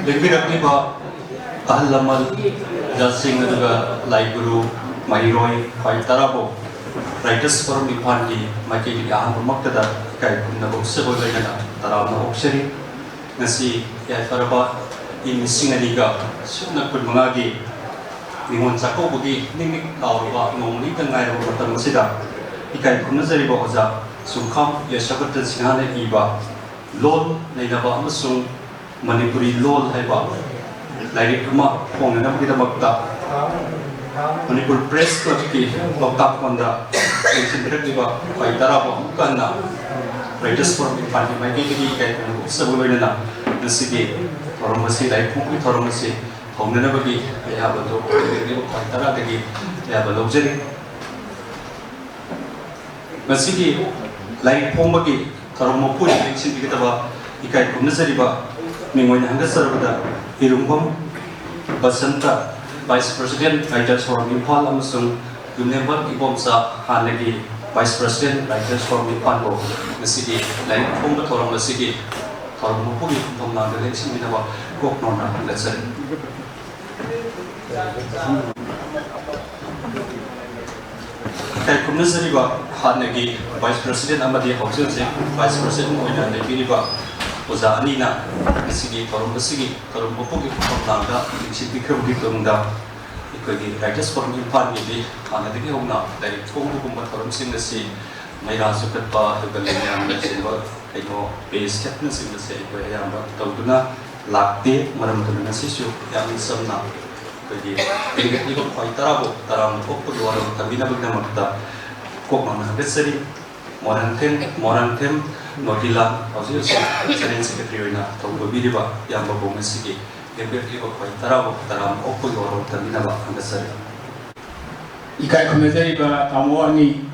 Legbiragniba ahal lamal jasing aduga lai guru mahiroi khwai tarabo writers forum Imphan gi maikei gi aham maktada kai kunna bokse boi baina tarawna okseri ngasi ya faraba in singaliga suna kun mangagi ningon sako bugi ningik tawba ngomli tangai ro matam sida ikai kunna zari ba oza sungkham ya shabat singhane iba lol nainaba amasung Manipuri lol haiba lairik ama pongnana bugidamagta Manipur Press Club ki loktak konda sensidiragdiba khwai tarabo kanna writers forum Imphan gi maikei gi kai kunna sabuloina nasigi thoramasi lai phungki thoramasi hongnana bagi ya bado gi khwai taradagi ya bado jeri nasigi lai phungki thorammo puri election bigitaba ikai kunna zariba Mingwin hanga sarvada Irumbam Basanta Vice President Writers Forum Imphan amasung Yumnebar Ibomsa hanagi Vice President Writers Forum Imphan bo nasigi lai phumba thoram nasigi thoram pugi phumna de election minaba kok nona lasari kai kumna sariba hanagi Vice President amadi hausil se Vice President oina lebiriba Oza anina sigi forum sigi forum bupugi phomnanga sigi khrugi tungda ikoi writers forum Imphan gi hanadagi hongna dai thongbu gumba forum sinasi maira sukatpa dugalenya sinba aino base captain sinase ikoi yamba tawduna lakte maram tuna sisu yang samna ikoi ingeti ko khoi tarabo taram kokku duaro tabina bugna makta kokmana besari moran them Notila, also Senate Secretary na tawgo biriba yamba bomasigi gebirti ko khwai tarabo taram okko yoro taminaba angasari ikai khumezari ba tamo ani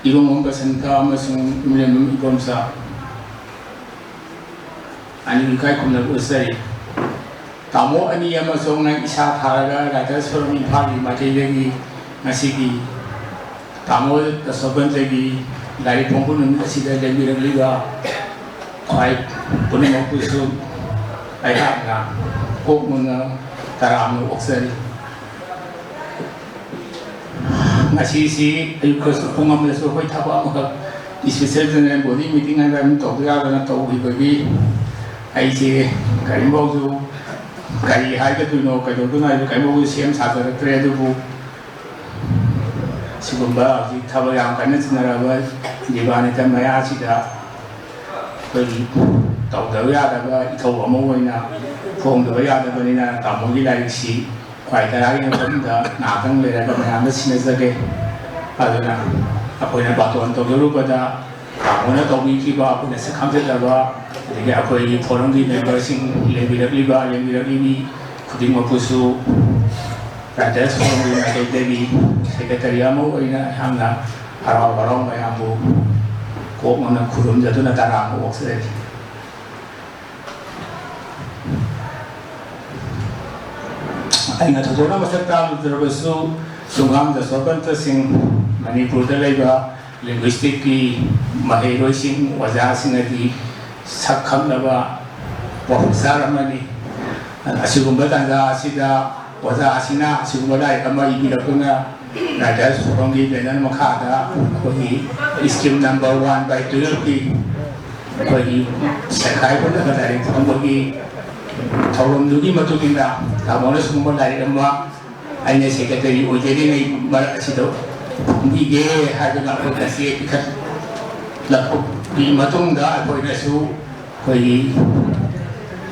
irong basanta amasung millennium ibomsa ani ikai khumna usari tamo ani amasung na isa tharaga writers forum Imphan gi maitei ngasigi tamo tasobanjagi Dari pembunuh sida jadi liga, kait punya waktu itu, ayah na, kok mana taram okseri. Nasi si, ayu kerja pengam lesu kau tahu apa special dengan body meeting ada tahu dia ada tahu bagi, ayu si kari bau tu, kari harga tu no kari tu na kari bau siam satu trade tu. Sibumba ji thaba yang kana sinara ba jibani ta maya sida koi tau da ya da ba ithau amo oina phong da ya da ba ni na ta mo gi lai si khwai ta ra gi na da na tang le ra ba ma na sin za ge aduna apoi na ba to an to ru ba da ta mo na to gi ki ba apoi na sa kham da ba de ga apoi forum gi member sing le bi ba le bi ni khuding ma pusu Writers Forum United Devi Sekretariamu ina hamna harau-harau mayamu kok mana kurum jatuh na taram kok sedih. Aina thotona masakta terbesu sungham jasoban sing Manipur dalaiba linguistic ki mahiroi sing wajah sing adi sakham naba professor amani asigumba tanda asida Wajah asina sumber kama ibu lakunya nada sorong di benar makada koi scheme number 1 by 12 ki koi sekai pun ada dari kembali tahun dugi matu kita tamu sumber dari kama hanya sekretari ojeri ni bar situ bige harga nak kasih ikat laku di matung dah koi nasu koi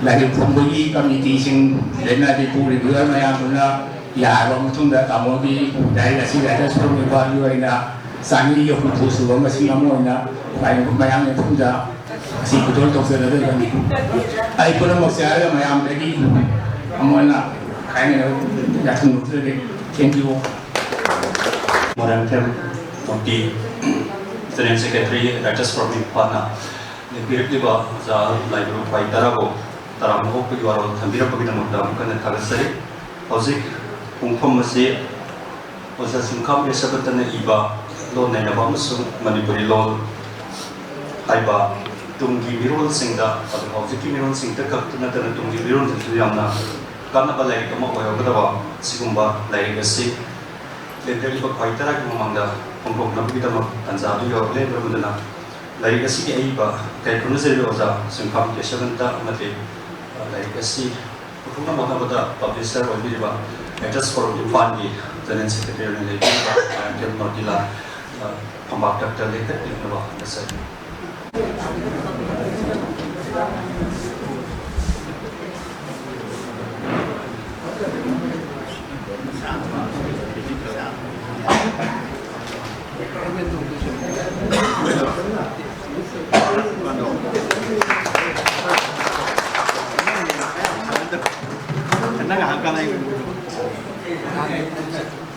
lagi pembeli komite sing dena di puri bulan mayang guna ya orang tu dah tamu di dari nasi ada sebelum baru ina sani yo kutu suam masih amu ina mayang itu dah si betul tu sudah ada kan ai pun maksudnya mayang lagi amu ina 아니 약간 못들게 땡기고 Modern Camp Mukti Student Secretary Writers Forum Impana Nipirikliba Za Library Pai Tarabo Taram Hopi Waro Thambira Pagidamukta Mukana Tagasari Hozik Pungpam Masi Oza Singkam Yesabatan Iba Lo Nainaba Musung Manipuri Lo Haiba Tungi Mirul Singda Adu Hoziki Mirul Singda Kaptuna Tana Tungi Mirul Singda Karena Balai Kama Oyo Kadaba Sigumba Lai Gasi Lendari Bak Paitara Kumanda Pungpok Nabidama Tanzadu Yor Lendra Mudana Lai Gasi Aiba Kai Kunazari Oza Singkam Yesabanta Mati Lai Gasi Pukuna Mahabada Publisher Wabiriba Just for Impandi General Secretary Legiba and Nordila Pambak Dr. Lekat Nova Nasai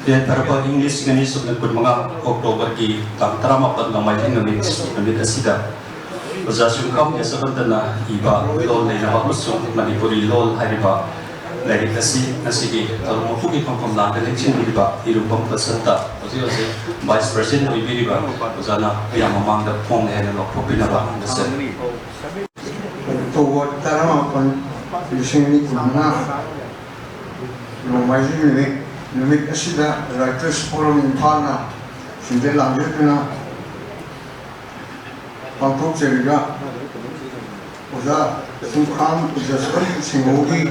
Dan para English ganis sudah bermula Oktober di Tantara maupun nama yang Amerika Serikat. Uzasung kaum yang sebenarnya iba lol dari nama musuh Manipuri lol hariba dari kasih nasi kalau mau pergi pangkam lantai election beriba hidup peserta. Ozi Vice President beriba uzana yang memang dah pong yang lok popina bah nasi. Oktober Tantara maupun Lising ini mana? Nomai ini Numit asida Writers Forum Impana Sinde lanjutnya Pangkok Seriga Oza Sungkam Jasper Singogi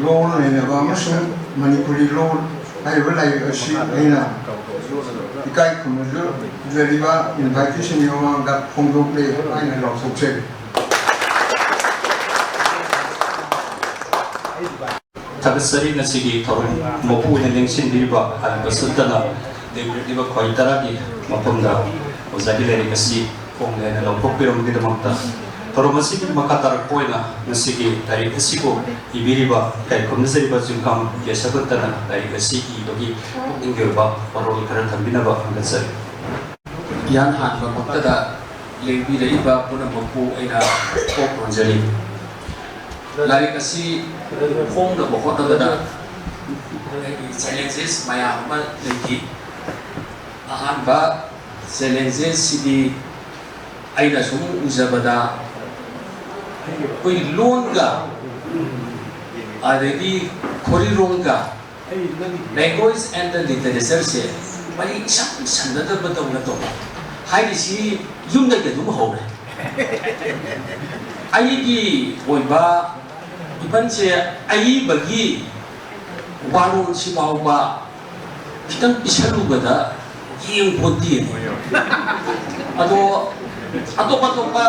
Lol Nenaba Masuk Manipuri Lol Aibelai Asi Aina Ikai Kunuju Jeriba Invitation Yoma Gat Pongdok Le Aina Lok Sukses Tagasari nasi torun maupun yang sendiriba hal besultana diberiba kuaitara di mapunda uzagi dari kasi kong yang lampok birom di demanta torun masih makatar poina nasi dari kasi ko ibiriba kayak komisari bazungkam biasa betana dari kasi idogi inggerba parol karan tambina ba ngasari yang hanba maktada lebih dari ba pun mampu ina kok menjadi lari kasi kong na bokot na gada challenges maya ma lagi ahan ba challenges sidi ay na sum uzabada koi loan ga adegi korirong ga language and the literature se mari isang sandada batong na to hai si yung na ga dum ho re aigi oiba iban se ai bagi warung si bawa kita bisalu bada yang putih atau apa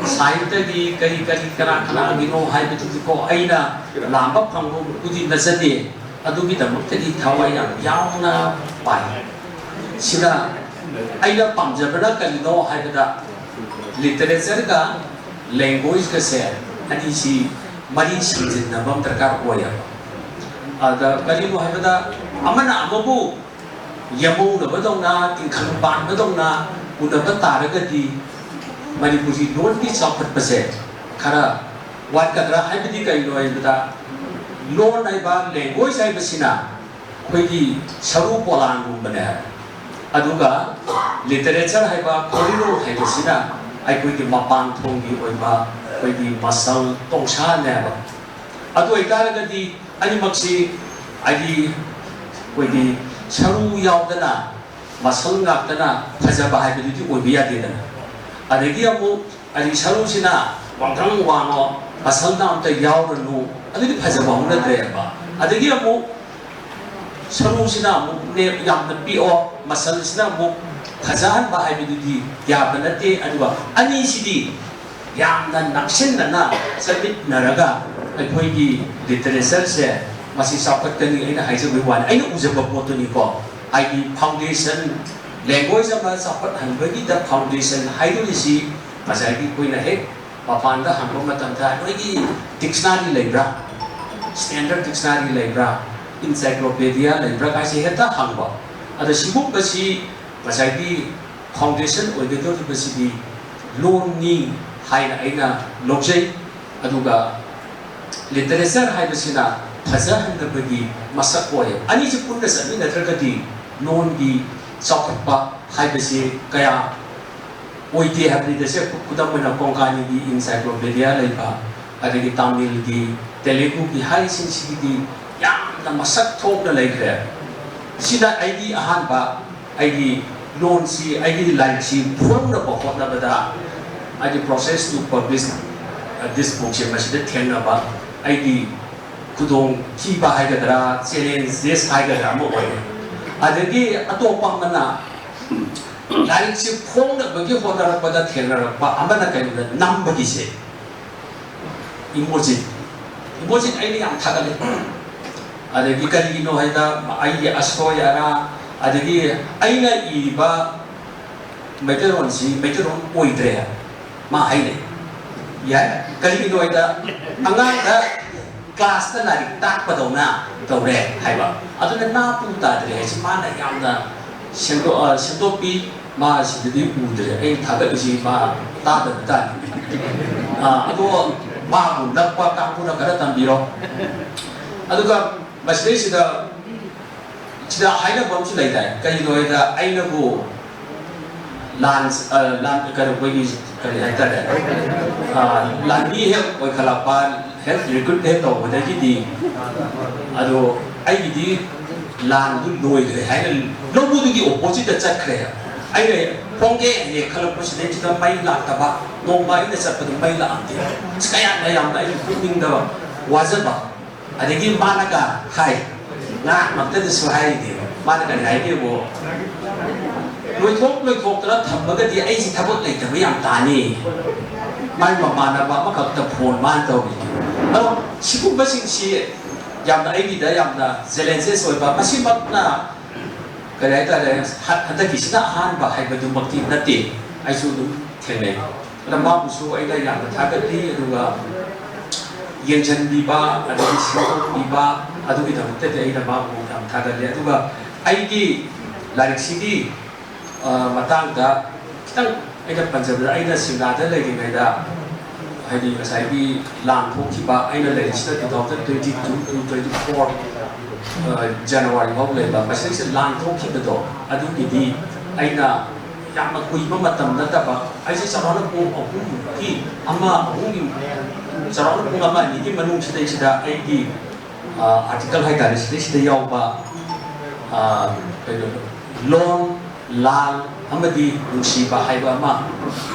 sain tadi kari kena gino hai betul ko aina lambak panggung putih nasadi atau kita tadi thawai yang na pai sila aina pamjabana kalino hai bada literature ka language ka se ani si mari sinjin na bam terkar oya ada kalino habada amana amabu yamu na badong na tingkang ban badong na una bataraga di Manipuri non di sapat pase kara wat kadra habidi kalino habada non ai ba language ai basina koi di saru polan bana aduga literature hai ba korino hai basina ai koi di mapan thong di oi ba koi di masal tongsha ne ba adu ikara ga di ani maksi ai koi di saru yaudana masal ngakdana phaja ba hai di oi biya de na adegi amu ai saru sina wangthang wango masal na amta yauranu adu di phaja ba hona de ba adegi amu saru sina amu ne yam na pi o masal sina amu phajan ba hai di ya banate aduwa ani sidi yamna naksinna sabit naraga akhoi literature se masi sapat kani aina haijab wan aina ujaba potu ni ko ai foundation language ama sapat hanbagi da foundation haidu si masai ki koina he papanda hanbo matam tha noi ki dictionary lebra standard dictionary leibra encyclopedia leibra kai se heta hangba ada sibuk basi masai foundation oigedo basi di loan ni haina aina logjai aduga literature haibasina fajahandabagi masak oy ani se punna sami natragadi loan gi chokpa haibasi kaya oite habri dese kudam na kongkani di encyclopedia leiba adagi tamil di telugu ki hai sin si di yang na masak thok na leikre sida id ahan ba id loan si id line si phone na pokot na bada id process to publish this book si masida thengna ba id kudong ki ba hai gadra challenge this hai gadra mo oy adagi atopa mana lain si phone na bagi hodar pada thengna ba amana kai na nam bagi se emoji ai yang thagale adagi kali no haida ai aso yara adagi aina iba meteron oidre ma haide ya kali no haida angang da class ta lari tak padona tore haiba aduna na pu ta dre si mana yamda sendo pi ma si di udre ai thaga si ma ta da ta ado ma bu da kwa ka pu na kara tambiro aduga masdei sida haina bomsi laita kai no ida aina bu lan kar bagi kari haita lan ni he oi khala pa health recruit he to wada ji di ado ai di lan du loi de haina lo bu di opposite chat kre ai ne pongge ne khala pu sida sida mai la ta ba no mai ne sa pa mai la ante skaya na yam dai ning da wazaba adagi managa hai nga makta de swai di managa hai di bo loi thok tara thambaga di ai si thabot lai ta yam ta ni mai ma mana ba ma ka ta phone man to bi alo siku ba sing si yam da ai di da yam da zelensei soi ba masi mat na kai ta le hatta ki sina han ba hai ba du makti na ti ai su du thene la ma bu su ai da yam da thaga di aduga yenjan biba adagi sito biba adugi da mutte de ida ba bu dam thaga le aduga ai di larik sidi matang da kitang aida panjab da aida singa da le gi da haidi asai bi lang thok ki ba aina le sita 2022 to 24 January ho le ba masai se lang thok ki do adugi di aina yang kui ba matam da ta ba ai se sarana ko opum ki amma opum sarana ko amma ni ki manung sida sida ai di article hai da sida yaw ba loan lang amadi nusi ba hai ba ma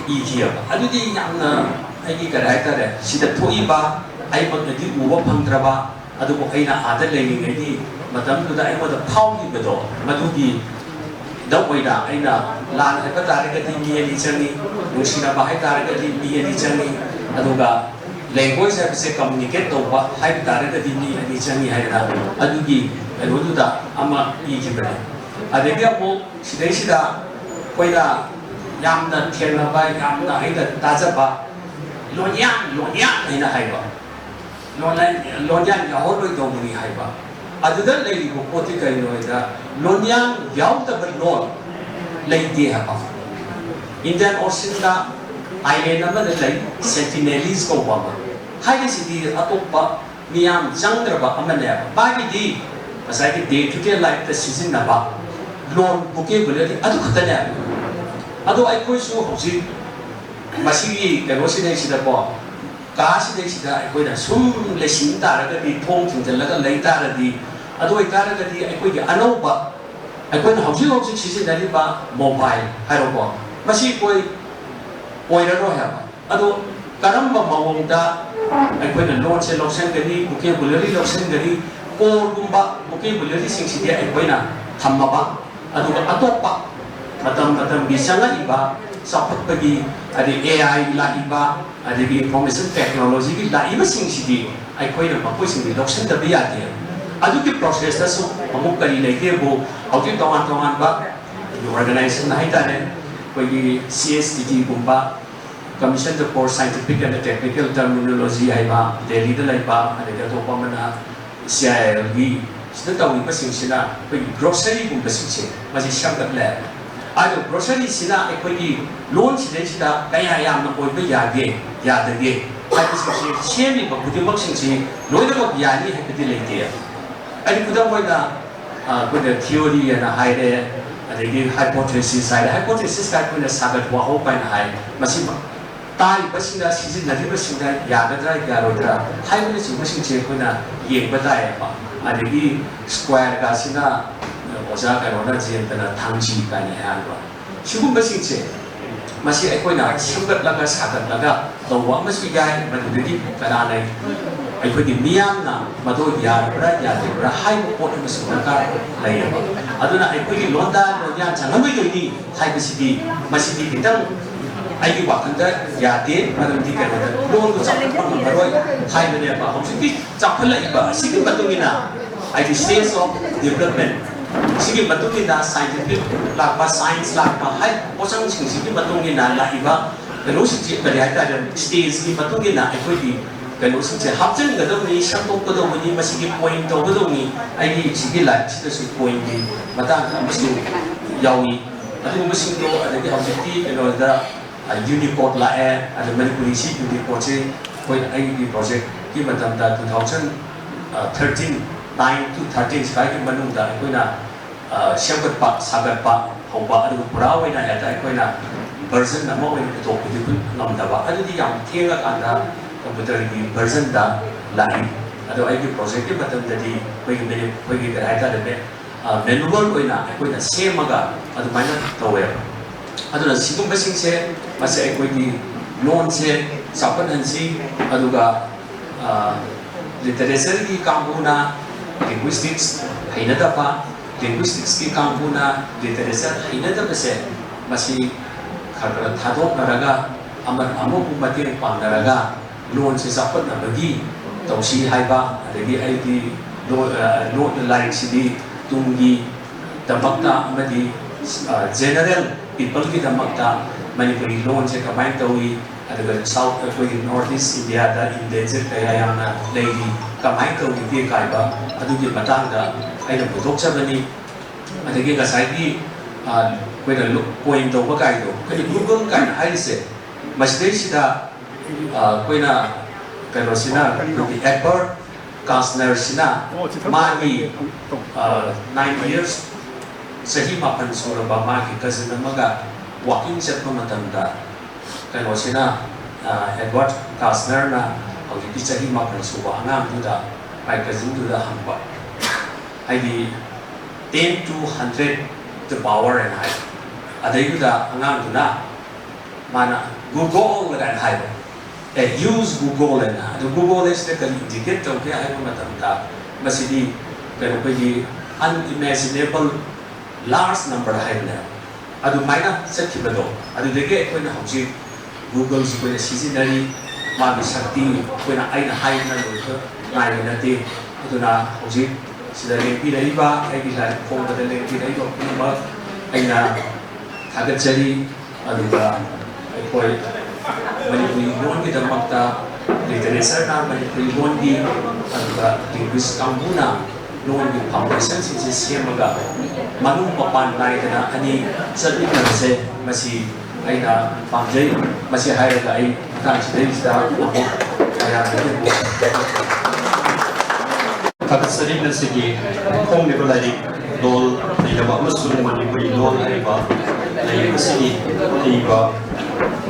i kia ba adu di yang na ai ki karai ta de sida thoi ba ai ba di u ba phang tra ba adu ko ai na ada le ni ngai di matam du da ai ma da phau ni ba do madu di dau wai da ai na lan hai ba ta re ga di mi ni chani nusi na ba hai ta re ga di mi ni chani adu ga language se communicate to ba hai ta re ga di mi ni chani hai da adu gi ai ro du da ama i ki ba adegi apo sidai sida koida yamna thena ba yamna aida taja ba lonya aina haiba lonya ya ho loi do muni haiba aduda lei ko poti kai no ida lonya yaw ta ba no lei di ha ba Indian Ocean da island na da lei Sentinelese ko ba hai si di atoppa miyam jangdra ba amane ba di masai ki day to day life ta season na ba loan buke boleh adu katanya adu ai koi su hoji masih kalau sih dari sida po kasi dari sida ai koi dah sum le sin ta ra di thong thing tel la lai ta ra di adu ai ta ra di ai koi di ano ba ai koi hoji season dari ba mobile hai ro po masih koi ra ro ha adu karam ba mawong da ai koi na loan se loksen gani buke boleh loksen gani ko gumba buke boleh sing sidia ai koi na thamma ba aduga atopa matam bisa nga iba sapat bagi ada AI la iba ada information technology ki la iba sing sidi ai koi na bakoi sing doksen da biya dia adu ki process da so amuk kali lai ke bo auti tongan ba organization na ita ne koi CSTT gumba Commission for Scientific and Technical Terminology haiba Delhi da laiba adega to pamana CIL gi sida tawi basing sina koi grocery gum basing se masi shamgat le ado grocery sina ekoi loan sida kaya yam na koi ba yage yadage ai basing se shemi ba kudi basing se loida ba yani hakati leite ai kuda boida kuda theory and haide adegi hypothesis ka kuna sagat wa ho pa na hai masi tai basingda season nadi basingda yagadra yarodra haibne si basing che kuna yeng badai pa adegi square ga sina oja ka rona jen tana thangji ka ni ha ba sigum basing che masi aikoina samgat laga sagat laga to wa masi gai madudi kana nai aikoi miyam na mado yadra yadra hai pot masi ka lai ba aduna aikoi londa no ya changamai ni haibisi masi di kitang ai wakanda yade madam di kana loan ko chak pang maroi hai mane ba hobsi chakhala iba sigi batungina ai stage of development sigi batungina scientific lakpa science lakpa hai posang sigi batungina la iba kalo sigi kali ai ta stage ki batungina ai koi di kalo sigi hapchen ga do ni shakop ko do ni masigi point to do ni ai sigi la sigi su point di mata musu yawi adu musu do ada di hobsi kalo da Unicode la ada Manipuri si Unicode se koi ai di project ki matam da 2013 9 to 13 sai ki manung da koi na syabat pa sagat pa hoba adu pura wai na ada koi na version na mo wai to ko di ngam da ba adu di yang thienga kan da computer ki version da lai adu ai ki project ki matam da di koi ki ai ta da me manual koi na same ga adu mana tawe aduna sigum basing se masa ekoi di loan se sapan hansi aduga literature ki kampuna linguistics hainada pa linguistics ki kampuna literature hainada base masi khara thadok naraga amar amo mati pangaraga loan se sapan nabagi tausi haiba adagi ai di loan line sidi tungi tabakta amadi general people ki damakta Manipuri loan se kamai tawi adaga south koi north east India da endangered kaya yana lady kamai tawi ti kai ba adugi matang da aina putok sabani adagi gasai ki koi da point to ba kai do koi google kan ai se masdei sida koi na karo sina di Edward Kastner sina magi 9 years sahi mapan sura ba magi kasi namaga walking set pa matanda kano sina Edward Kastner na hawiti sahi mapan suba angam duda ay kasi duda hamba ay di 10 to 100 the power and high aday duda angam duda mana Google lagan high use Google na Google is the indicate to kaya ay matanda masidi pero pwede unimaginable large number high na adu maina sakibado adu dege ko na hauji Google si ko na seasonally ma bisakti ko na aina high na lo ko nai na te adu na hauji sida le pi dai ba ai bi la ko da le pi dai ko ba aina kagat jari adu ba ai ko Manipuri loan ki damakta literature na Manipuri loan ki adu ba linguist kampuna loan di foundation si siyamaga manung papan nai na ani sabi na se masi ay na pamjay masi hire ka ay tang si sa ako kaya kagat sarip na sige kung nito lari dol ay nawa masulong Manipuri dol ay ba ay sige ay ba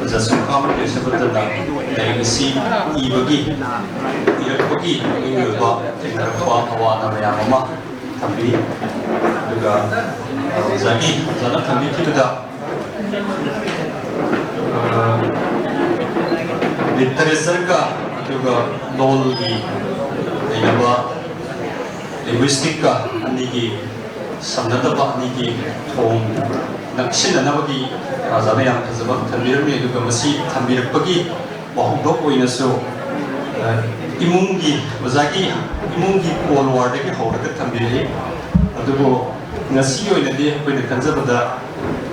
jasung kamar ke seperti na ay si ibagi ibagi ini ba tinggal bawa nama yang mama tapi juga zagi zana kami kita literature ka juga dol di ayaba linguistic ka ani ki samnada ba ani ki thong naksin na bagi zana yang kazabak thambiram juga masih thambirak bagi wahudok oina so imungi wazagi imungi Cold War dagi hawraga thambiri adugo ngasi oina di koina kanjabada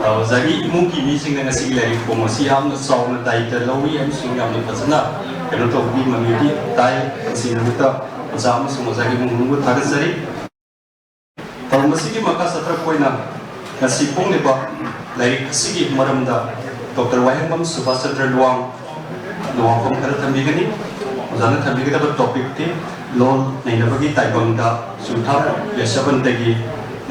Zagi imuki meeting na ngasig lari ko mo siya na saw na tayo dalawi ang sungam na pasana pero to bi mamiti tayo sinabuta sama semua zagi menunggu tarik sari kalau masih maka satra koi na nasipong ni ba lari kasigi maramda Dr. Wahengam Subhasatra Luang kong kara tambigani uzana tambigani ba topik ti lol naina bagi taibangda suntham yasaban tagi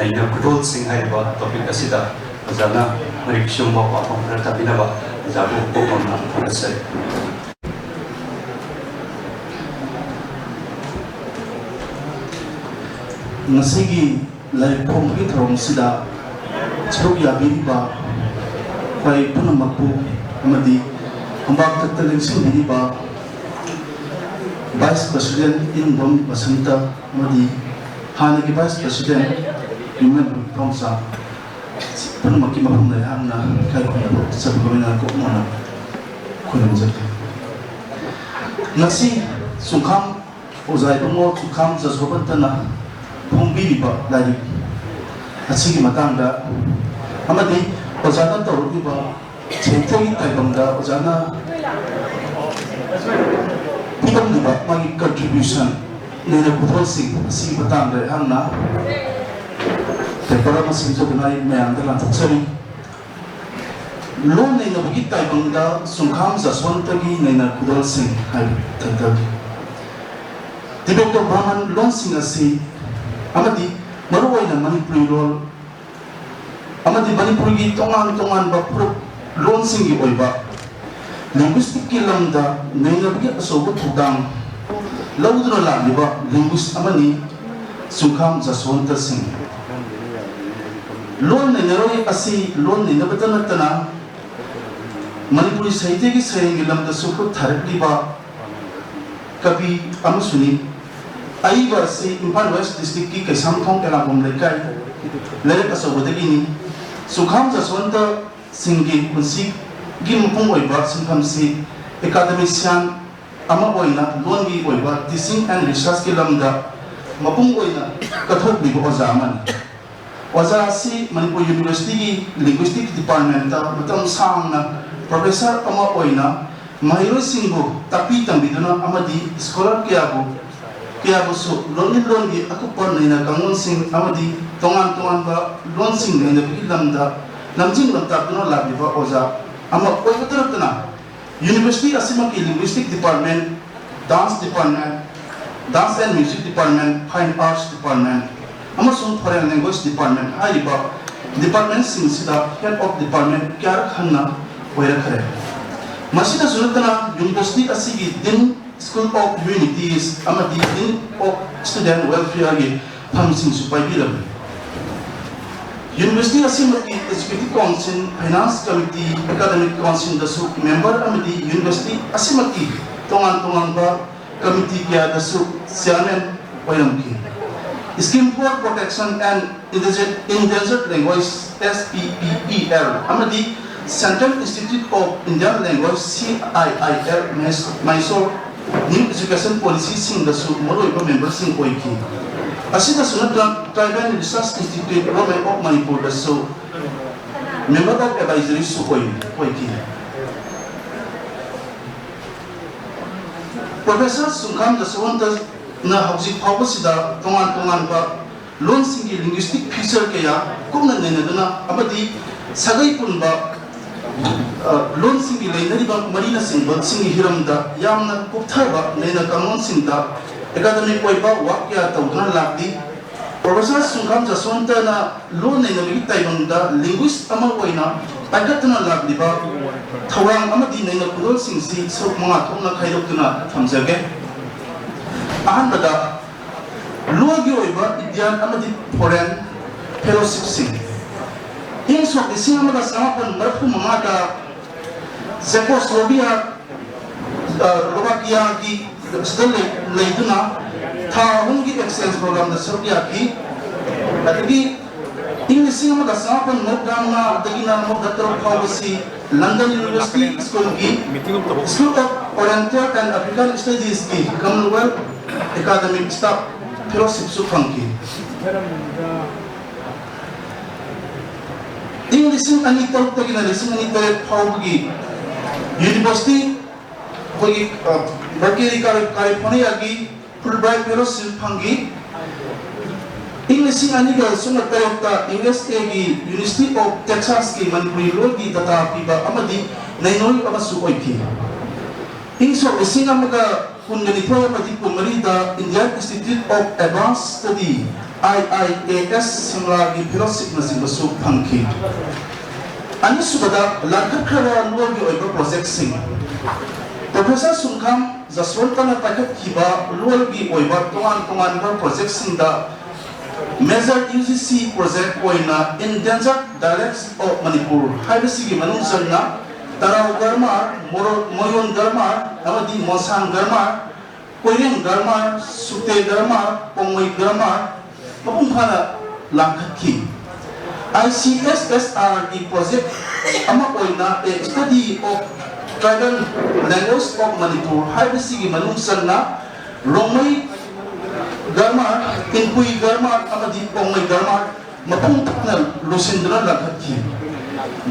naina kudol sing hai ba topik asida uzana marikshum ba kong kara tabina ba zabu kokon na kasai Nasigi lai pom gi throng sida chok ya bi ba pai punamapu amadi ambak tattaling sin bi ba Vice President in Bom Basanta amadi hanagi Vice President Imran Promsa punamaki mapum lai hamna kai ko sabgomina ko mona kunam zakka nasi sungkham ozai bungo sungkham jasopantana Pumbiliba dari asigi matangda amadi ozana tawriba chenthoi taibangda ozana pidamliba magi contribution nena kuthosing asigi matangda hamna tepara masing jognai mayangda lanthari lo nena bugi taibangda sungkham jaswantagi nena kudolsing hai tantagi Dr. Brahman Lonsing asi amadi maruway na Manipuri role amadi Manipuri gi tongan ba pro Lonsing gi oiba linguistic ki lamda naina bi asobo thudang lawduna la liba linguist amani Sungkham Jaswanta Singh lon ne neroi asi lon ne nabatana tana Manipuri sahitya gi sayeng gi lamda suku tharaki ba kabi amasuni Aiba si Imphal West District ki Kesamthong Kelabom Lekai Lerek Asobodagi ni Sungkham Jaswanta Singh gi kunsi gi mupung oiba Sungkham si academician ama oina lon gi oiba teaching and research ki lamda mapung oina kathok bi ozaman oza si Manipur University gi linguistic department ta matam sangna professor ama oina mahiro singbu tapi tambiduna amadi scholar kiabu kaya busu lonin longi aku pon nina kangon sing amadi tongan ba lon sing nina bigi lamda namjing lamta kuno labi ba oza ama koi betul tena university asima ki linguistic department dance and music department fine arts department ama sung foreign language department hai ba department sing sida head of department kyar khanna oira khare masida sunatana university asigi din School of Humanities amadi Dean of Student Welfare gi phamsing supai bilam University asimati Executive Council Finance Committee Academic Council dasu member amadi University asimati tongan ba committee kya dasu chairman oyamki Scheme for Protection and Endangered Language SPPEL amadi Central Institute of Indian Language CIIL Mysore New Education Policy sing the su moroi ba member sing oiki asida sunat Tribal Research Institute Government of Manipur the su member of advisory su oiki Professor Sungkham Jaswanta na hausi phawa sida tongan ba lon singi linguistic feature kaya kumna nena dana abadi sagai punba lon singi lainari ba marina singba singi hiramda yamna kupthaba nena kangon singda academic oiba wakya tawduna lakdi Professor Sungkham Jaswanta na lon nena bi taibangda linguist ama oina pagatna lakdi ba thawang amadi nena kudol singsi sok mga thongna khairokuna thamjage ahanbada luagi oiba idyan amadi foreign fellowship sing Hing sok di singa mga sangapan marfu mga ka Czechoslovakia Slovakia ki sedang leiduna tahun ki exchange program da Serbia ki adagi English singa mga sangapan magdama dagina mo datro policy London University School ki School of Oriental and African Studies ki Commonwealth Academic Staff Fellowship Sufang ki ꯏꯪ 2006ꯇꯒꯤꯅ 2007 ꯐꯥꯎꯕꯒꯤ university ꯑꯩꯈꯣꯏꯒꯤ ꯕꯔꯀꯂꯤ ꯀꯥꯂꯤꯐꯣꯔꯅꯤꯌꯥꯒꯤ ꯐꯨꯜꯕ꯭ꯔꯥꯏꯠ fellowship ꯐꯪꯈꯤ ꯏꯪ 2007ꯇ USAꯒꯤ university of ꯇꯦꯛꯁꯥꯁꯀꯤ Manipuri ꯂꯣꯟꯒꯤ data ꯄꯤꯕ ꯑꯃꯗꯤ ꯅꯩꯅꯣꯏ ꯑꯃꯁꯨ ꯑꯣꯏꯈꯤ ꯏꯪ ꯁꯣꯛ 1912 ꯑꯃꯗꯤ 14ꯗ Indian Institute of Advanced Study IIAS ꯁꯤꯝꯂꯥꯒꯤ ꯐꯦꯂꯣꯁꯤꯞꯅꯆꯤꯡꯕꯁꯨ ꯐꯪꯈꯤ ꯑꯅꯤꯁꯨꯕꯗ ꯂꯥꯟꯈꯠꯈ꯭ꯔꯕ ꯂꯣꯟꯒꯤ ꯑꯣꯏꯕ ꯄ꯭ꯔꯣꯖꯦꯛꯠꯁꯤꯡ ꯄ꯭ꯔꯣꯐꯦꯁꯔ ꯁꯨꯡꯈꯥꯝ ꯖꯁꯋꯟꯇꯅ ꯄꯥꯏꯈꯠꯈꯤꯕ ꯂꯣꯟꯒꯤ ꯑꯣꯏꯕ ꯇꯣꯉꯥꯟ-ꯇꯣꯉꯥꯟꯕ ꯄ꯭ꯔꯣꯖꯦꯛꯠꯁꯤꯡꯗ Major UGC project oina Endangered Dialects of Manipur haibasigi manung changna Tarau Garmar, Moyon Garmar, amadi Mosang Garmar, Koireng Garmar, Sute Garmar, Pongmoi Garmar, mapung phana langkhatki ICSSR di project ama oina a study of tribal language of Manipur haibasigi manung changna Rongmai Garmar, Inkui Garmar, amadi Pongmai Garmar, mapung takna lusindra langkhatki.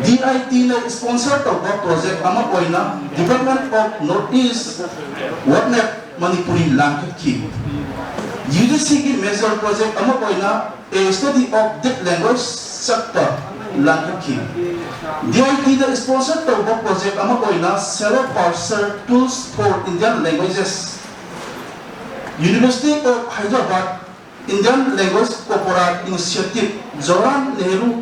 DIT na sponsor tawba project ama oina Department of Northeast Wetnet Manipuri langkhatki. UGC ki major project ama oina a study of that language sector langkhatki. DIT na sponsor tawba project ama oina Cello Parser Tools for Indian Languages. University of Hyderabad Indian Language Corporate Initiative Jawaharlal Nehru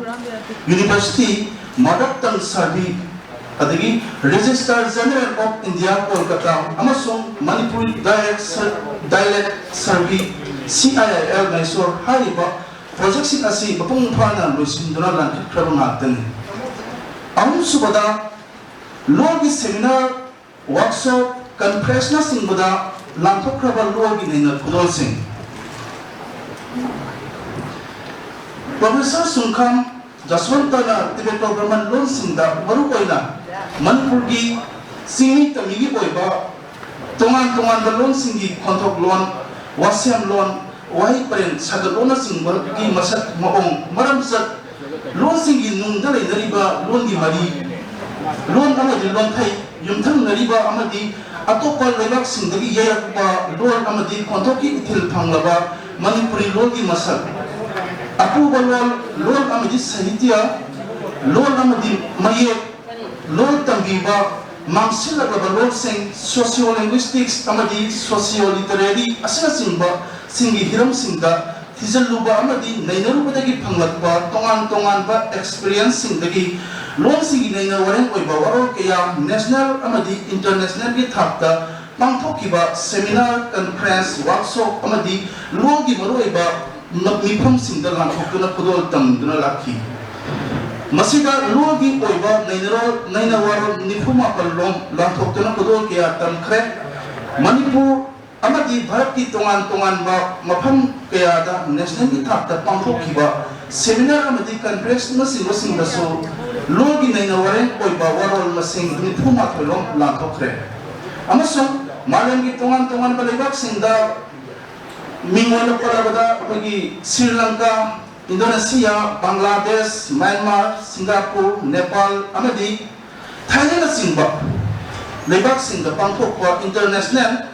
University Mother Tongue Survey adagi Registrar General of India Kolkata amasung Manipuri Dialect Survey CIIL Mysore hariba project asi mapung phana loisinduna langkhatkraba ngakani ahum subada logi seminar workshop conference na singbada langthokraba logi naina khudolsing Professor Sungkham Jaswantana Tibeto Brahman loan singda maru oina Manipur gi singmi tamigi oiba tongan loan singi kontok loan wasiam loan wahi paren sagalona singbar gi masak maong maram sat loan singi nungda nariba loan gi mari loan amadi loan thai yumthang nariba amadi atopal lebak singdagi yayakba loan amadi kontoki ithil phanglaba Manipuri loan gi masak apuba loan amadi sahitya loan amadi mayek loan tambiba mangsilaglaba loan sing socio-linguistics amadi socio-literary asina singba singi hiram singda thijalluba amadi nainarubadagi phanglakba tongan ba experience singdagi loan singi naina wareng oiba warol kaya national amadi international gi thakta pangthokiba seminar conference workshop amadi loan gi maroiba mifam singda langthokna khudol tamduna lakhi masida logi oiba naina war nifuma palom langthokna khudol kaya tamkhre Manipur amadi Bharat ki tongan ba mafam kaya da national ki thakta pangthokiba seminar amadi conference masing so logi naina wareng oiba warol masing nifuma palom langthokre amasung malam ki tongan ba lebak singda Mingwala palabada pagi Sri Lanka, Indonesia, Bangladesh, Myanmar, Singapore, Nepal, amadi Thailand singba lebak singda pangthokwa international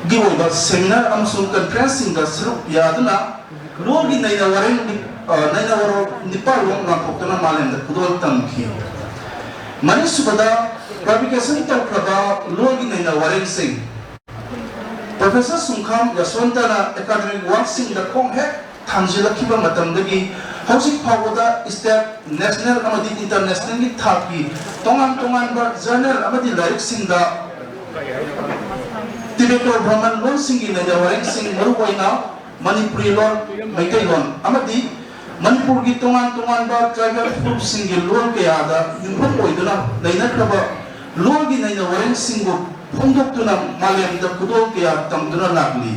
giwoba seminar amasung conference singda serup yaduna logi naina waro Nepal wong langthokna malemda kudol tamki mani subada publication tawkraba logi naina wareng sing Professor Sungkham Jaswantana academic work singda konghek thanjilakiba matamdagi hausik phawada state national amadi international gi thaki tongan ba journal amadi lyric singda Tibeto Brahman loan singi naina wareng sing maru oina Manipuri loan Maitai loan amadi Manipur gi tongan ba tribal group singi loan kaya da yumpham oiduna naina kraba loan gi naina wareng singu Pondokuna malemda kudol kaya tamduna lagli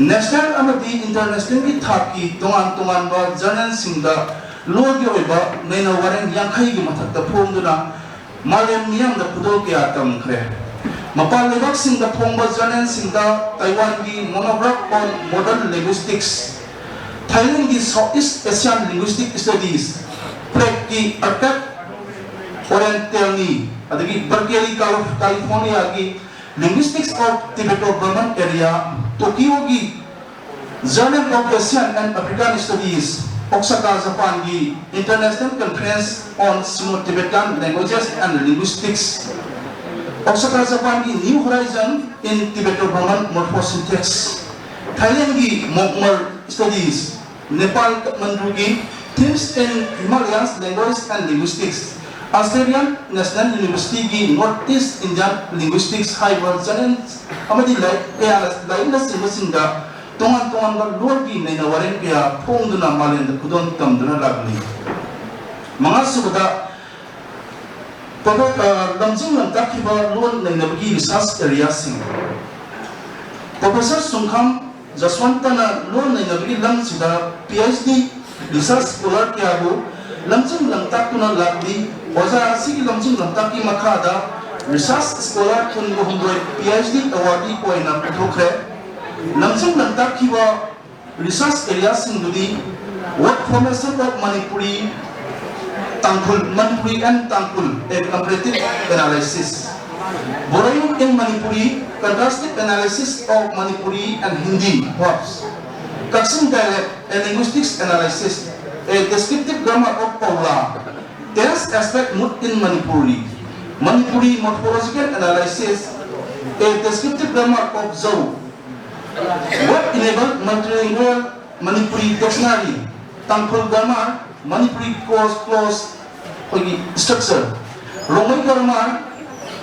national amadi international ki thaki tongan ba journal singda logi oiba naina wareng yankhai gi mathakta phongduna malem miyam da kudol kaya tamkhre mapal lebak singda phongba journal singda Taiwan gi monograph on modern linguistics Thailand gi Southeast Asian linguistic studies Prague ki Arctic Oriental ni adagi Berkeley California ki Linguistics of Tibeto-Burman area Tokyo ki Journal of Asian and African Studies Osaka Japan ki International Conference on Sino-Tibetan Languages and Linguistics Osaka Japan ki New Horizon in Tibeto-Burman Morphosyntax Thailand ki Mokmar Studies Nepal Kathmandu ki Themes in Himalayas Language and Linguistics Australian National University ki Northeast Indian Linguistics High Version amadi lai na singa tongan ga lor ki nei na waren kya phongduna malen da kudon tamduna lagni mga subada lamjing lam takiba lon nei na bagi research area sing Professor Sungkham Jaswantana lon nei na bagi lam sida PhD research scholar kya bu lamjing lam takuna lagni Oza Sigi Lamjing Lamtaki Makada Research Scholar Kun Gohundoi PhD Awardee ko na puthokre Lamjing Lamtaki wa research area singudi work formation of Manipuri and Tangkul a comparative analysis borrowing in Manipuri contrastive analysis of Manipuri and Hindi works Kaksin dialect and linguistics analysis a descriptive grammar of Paula Tense aspect mood in Manipuri morphological analysis, a descriptive grammar of Zhou. What enabled multilingual Manipuri dictionary, Tangkul grammar, Manipuri clause structure. Romani grammar,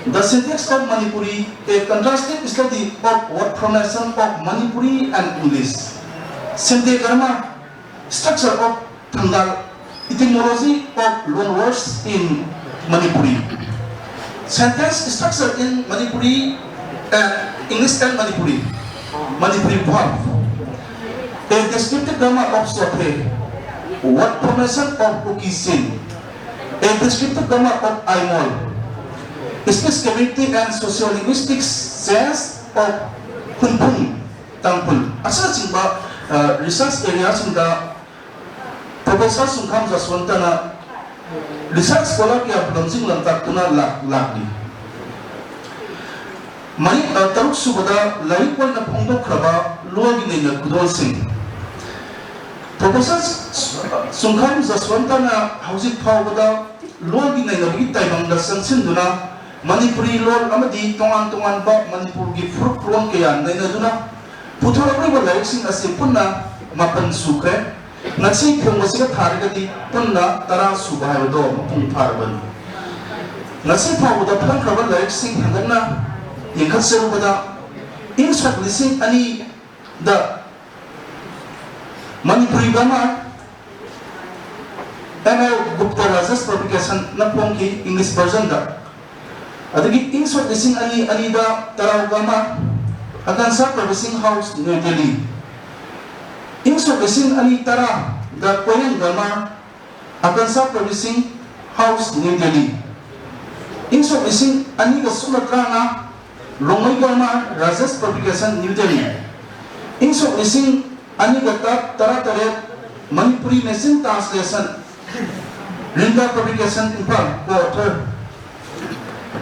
the syntax of Manipuri, a contrastive study of word formation of Manipuri and English. Sente grammar, structure of Thangal. Etymology of loanwords in Manipuri. Sentence structure in Manipuri, English and Manipuri. Manipuri verb. A descriptive grammar of Swapre. Word formation of Ukisin. A descriptive grammar of Aimol. Speech community and sociolinguistics sense of Kunpung Tangpul. Asa singba research areas in the Professor Sungkham Jaswantana research scholar ki Lamjing Lamtakuna lagni mani taruk subada laik wal na phongdok kraba logi nei na kudol sing Professor Sungkham Jaswantana hauzik phawada logi nei na bi taibang da sansinduna Manipuri lol amadi tongan ba Manipur gi furuk lon kaya nei na duna puthorapri ba laik sing ase punna mapan sukre Nasi Pungasiga Targati Punna Tara Subhayado Puntarban Nasi Pawuda Pankava Lake Sing Hangana Yakatserubada Insert Lissing Ani the Manipuri Gama ML Gupta Rajas publication Napongi English version da Adagi Insert Lissing Ani da Tara Gama Agansa Publishing House New Delhi Insert Lissing Ani Tara the Korean grammar Akansa Publishing House New Delhi Insert Lissing Ani the Sumatrana Longmai grammar Rajas publication New Delhi Insert Lissing Ani the Tara Tare Manipuri machine translation Linda publication Impal co-author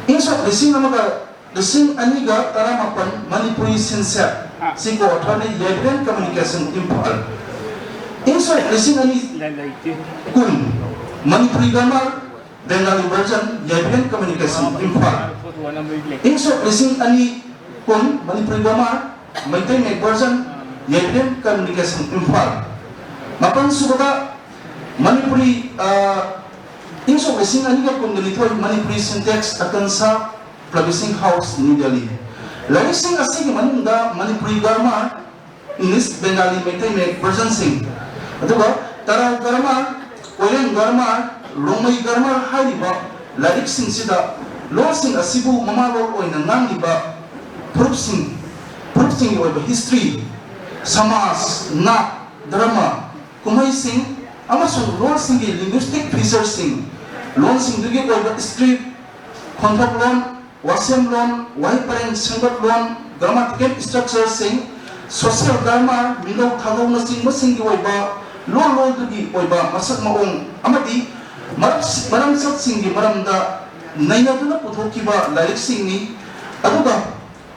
Insert Lissing Amaga Lissing Ani the Tara Mapan Manipuri Sincere si co-author ni Librarian Communication Impal Insert Lissing Ani Kun Manipuri grammar Bengali version Librarian Communication Impal Insert Lissing Ani Kun Manipuri grammar Maintain version Librarian Communication Impal Mapan subada Manipuri Insert Lissing Ani Kun ganito Manipuri syntax akan sa Publishing House New Delhi Laising asing manunda Manipuri grammar English Bengali Maintain version sing Aduga Tara grammar Korean grammar Longmai grammar hariba Laik sing sida Law sing asibu mamalo oy nangangiba Proof sing oy history Samas na drama Kumay sing Amasung law sing linguistic research sing Law sing dugi oy script Contract loan Wasem loan Wahid pareng sangbat loan Grammatical structure sing Social grammar Milaw thagaw na sing masing oy ba Law dugi oy ba masak maong Amati maramsaksingi maramda nainaduna puthokkiba lairik-singni aduga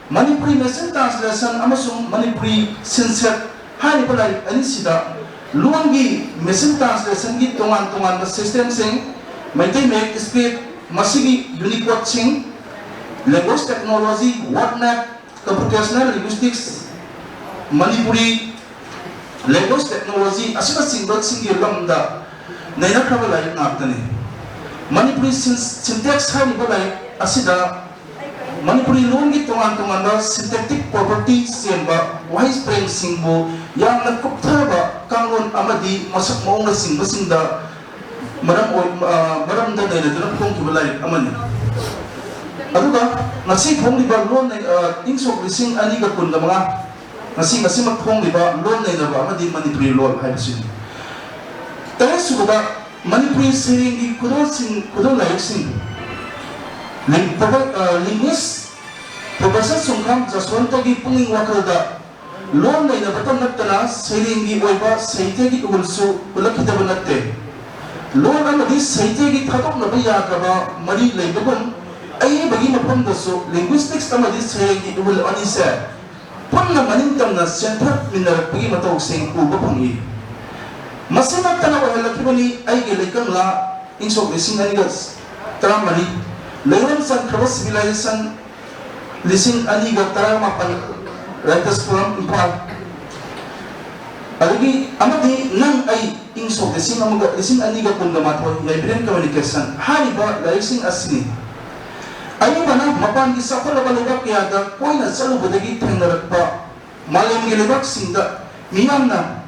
Manipuri Machine Translation amasung Manipuri Synset hairiba lairik anisida luangi Machine Translation gi tongan system sing Maitai Mayek Speed masigi Unicode sing language technology wordnet computational linguistics Manipuri language technology asina single singi lamda naina kraba lairik ngaptani Manipuri syntax hairiba lairik asida Manipuri luangi tongan syntactic property semba wahai spring singbo yang nakupthaba kanglon amadi masak maunga singba singda maram da naina dana phongkiba lairik amani aduga ngasi phongliba lon insok lising ani ga kun gamanga ngasi mak phongliba lon naina ba amadi Manipuri lon haibasini suba Manipuri seringi kudol lairik sing linguist Professor Sungkham Jaswantagi punging wakalda lon naina batam nattana seringi oiba saitegi ulsu ulakidaba natte lon amadi saitegi thadoknaba yagaba mari leibagum ai bagi mafamdasu linguistics amadi seringi ul anise punna maningtamna senthak minarakpagi matau sing uba phangi masinattana ohalakibani aige leikangla insok lising anigas taramari Leuran san Cross Civilization lising aniga taramapan Writers Forum Impal alagi amadi nang ay insok lising aniga kundamato Liberian Communication hariba laising asini ayo mana mapan gisa ko labalubak yaga koina salubadagi thengarakpa malemgi lebak singda miyamna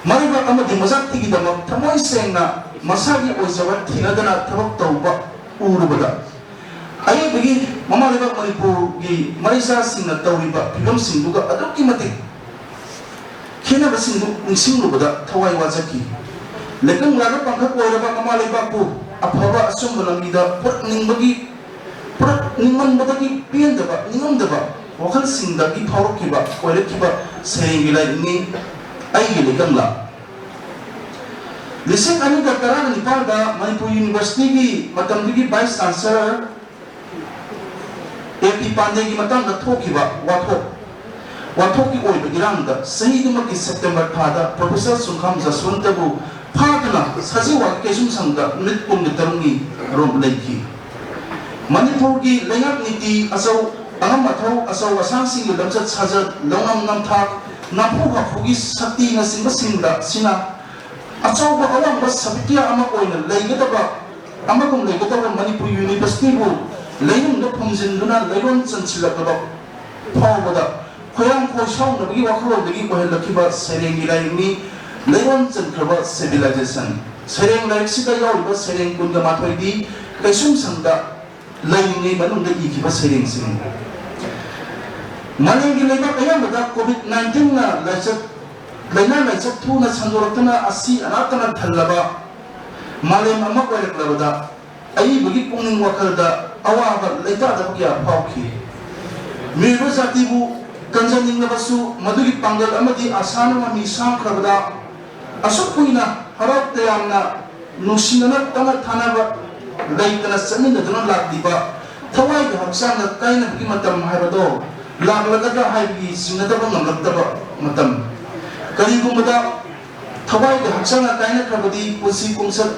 mariba amadi mazak tigidama thamoy sengna masagi oisawa thinadana thabak tauba urubada ayi bagi mama lebak Manipur gi marisa singna tawriba film singduga adukki matik khena basingdu ningsingrubada thawai wajaki lekang laga pangkha koiraba mama lebak pu afaba asum balamida pur ningman badagi piendaba ningomdaba wakal singdagi phaurokiba koirekiba serengilai ni ayi lekang la Lising ani datara nipal da Manipur University gi matam gi Vice Chancellor AP Pandey gi matam da thokiba wathok gi oiba girang da sahi duma gi September thada Professor Sungkham Jaswantabu phadna sajiwa kesum sangda mit kum tarungi rom leiki Manipur gi lengak niti asau angam athau asau asang sing gi damsat sajat longnam nam thak napu ha phugi sakti na singda sina achauba awang bas sabitya ama oina leigadaba amagum leigadaba Manipur University bu leiyum da phumjinduna leiron chanchilakaba phawbada khoyang kho shauna bagi wakhalo dagi ohelakhiba serengi laini leiron chankraba civilization sereng laik sida yawiba sereng kunga mathoidi kaisum sangda leini manungda ikiba sereng sing malengi leiba ayamada COVID-19 na laisak Laina laicak thuna sandoraktana asi anatana thallaba malem ama koireklabada ai bagi pungning wakalda awaba leita da bagi phauki mirba jatibu kanjaning nabasu madugi pangal amadi asana ma mi samkrabada asukkuina harat tayamna nusinana tana thanaba leitana samina dana lakdiba thawai da haksana kaina bagi matam haibado laglagada haibi sinadaba ngamlakdaba matam Karigumada thawai da haksana kaina krabadi pusi kumsat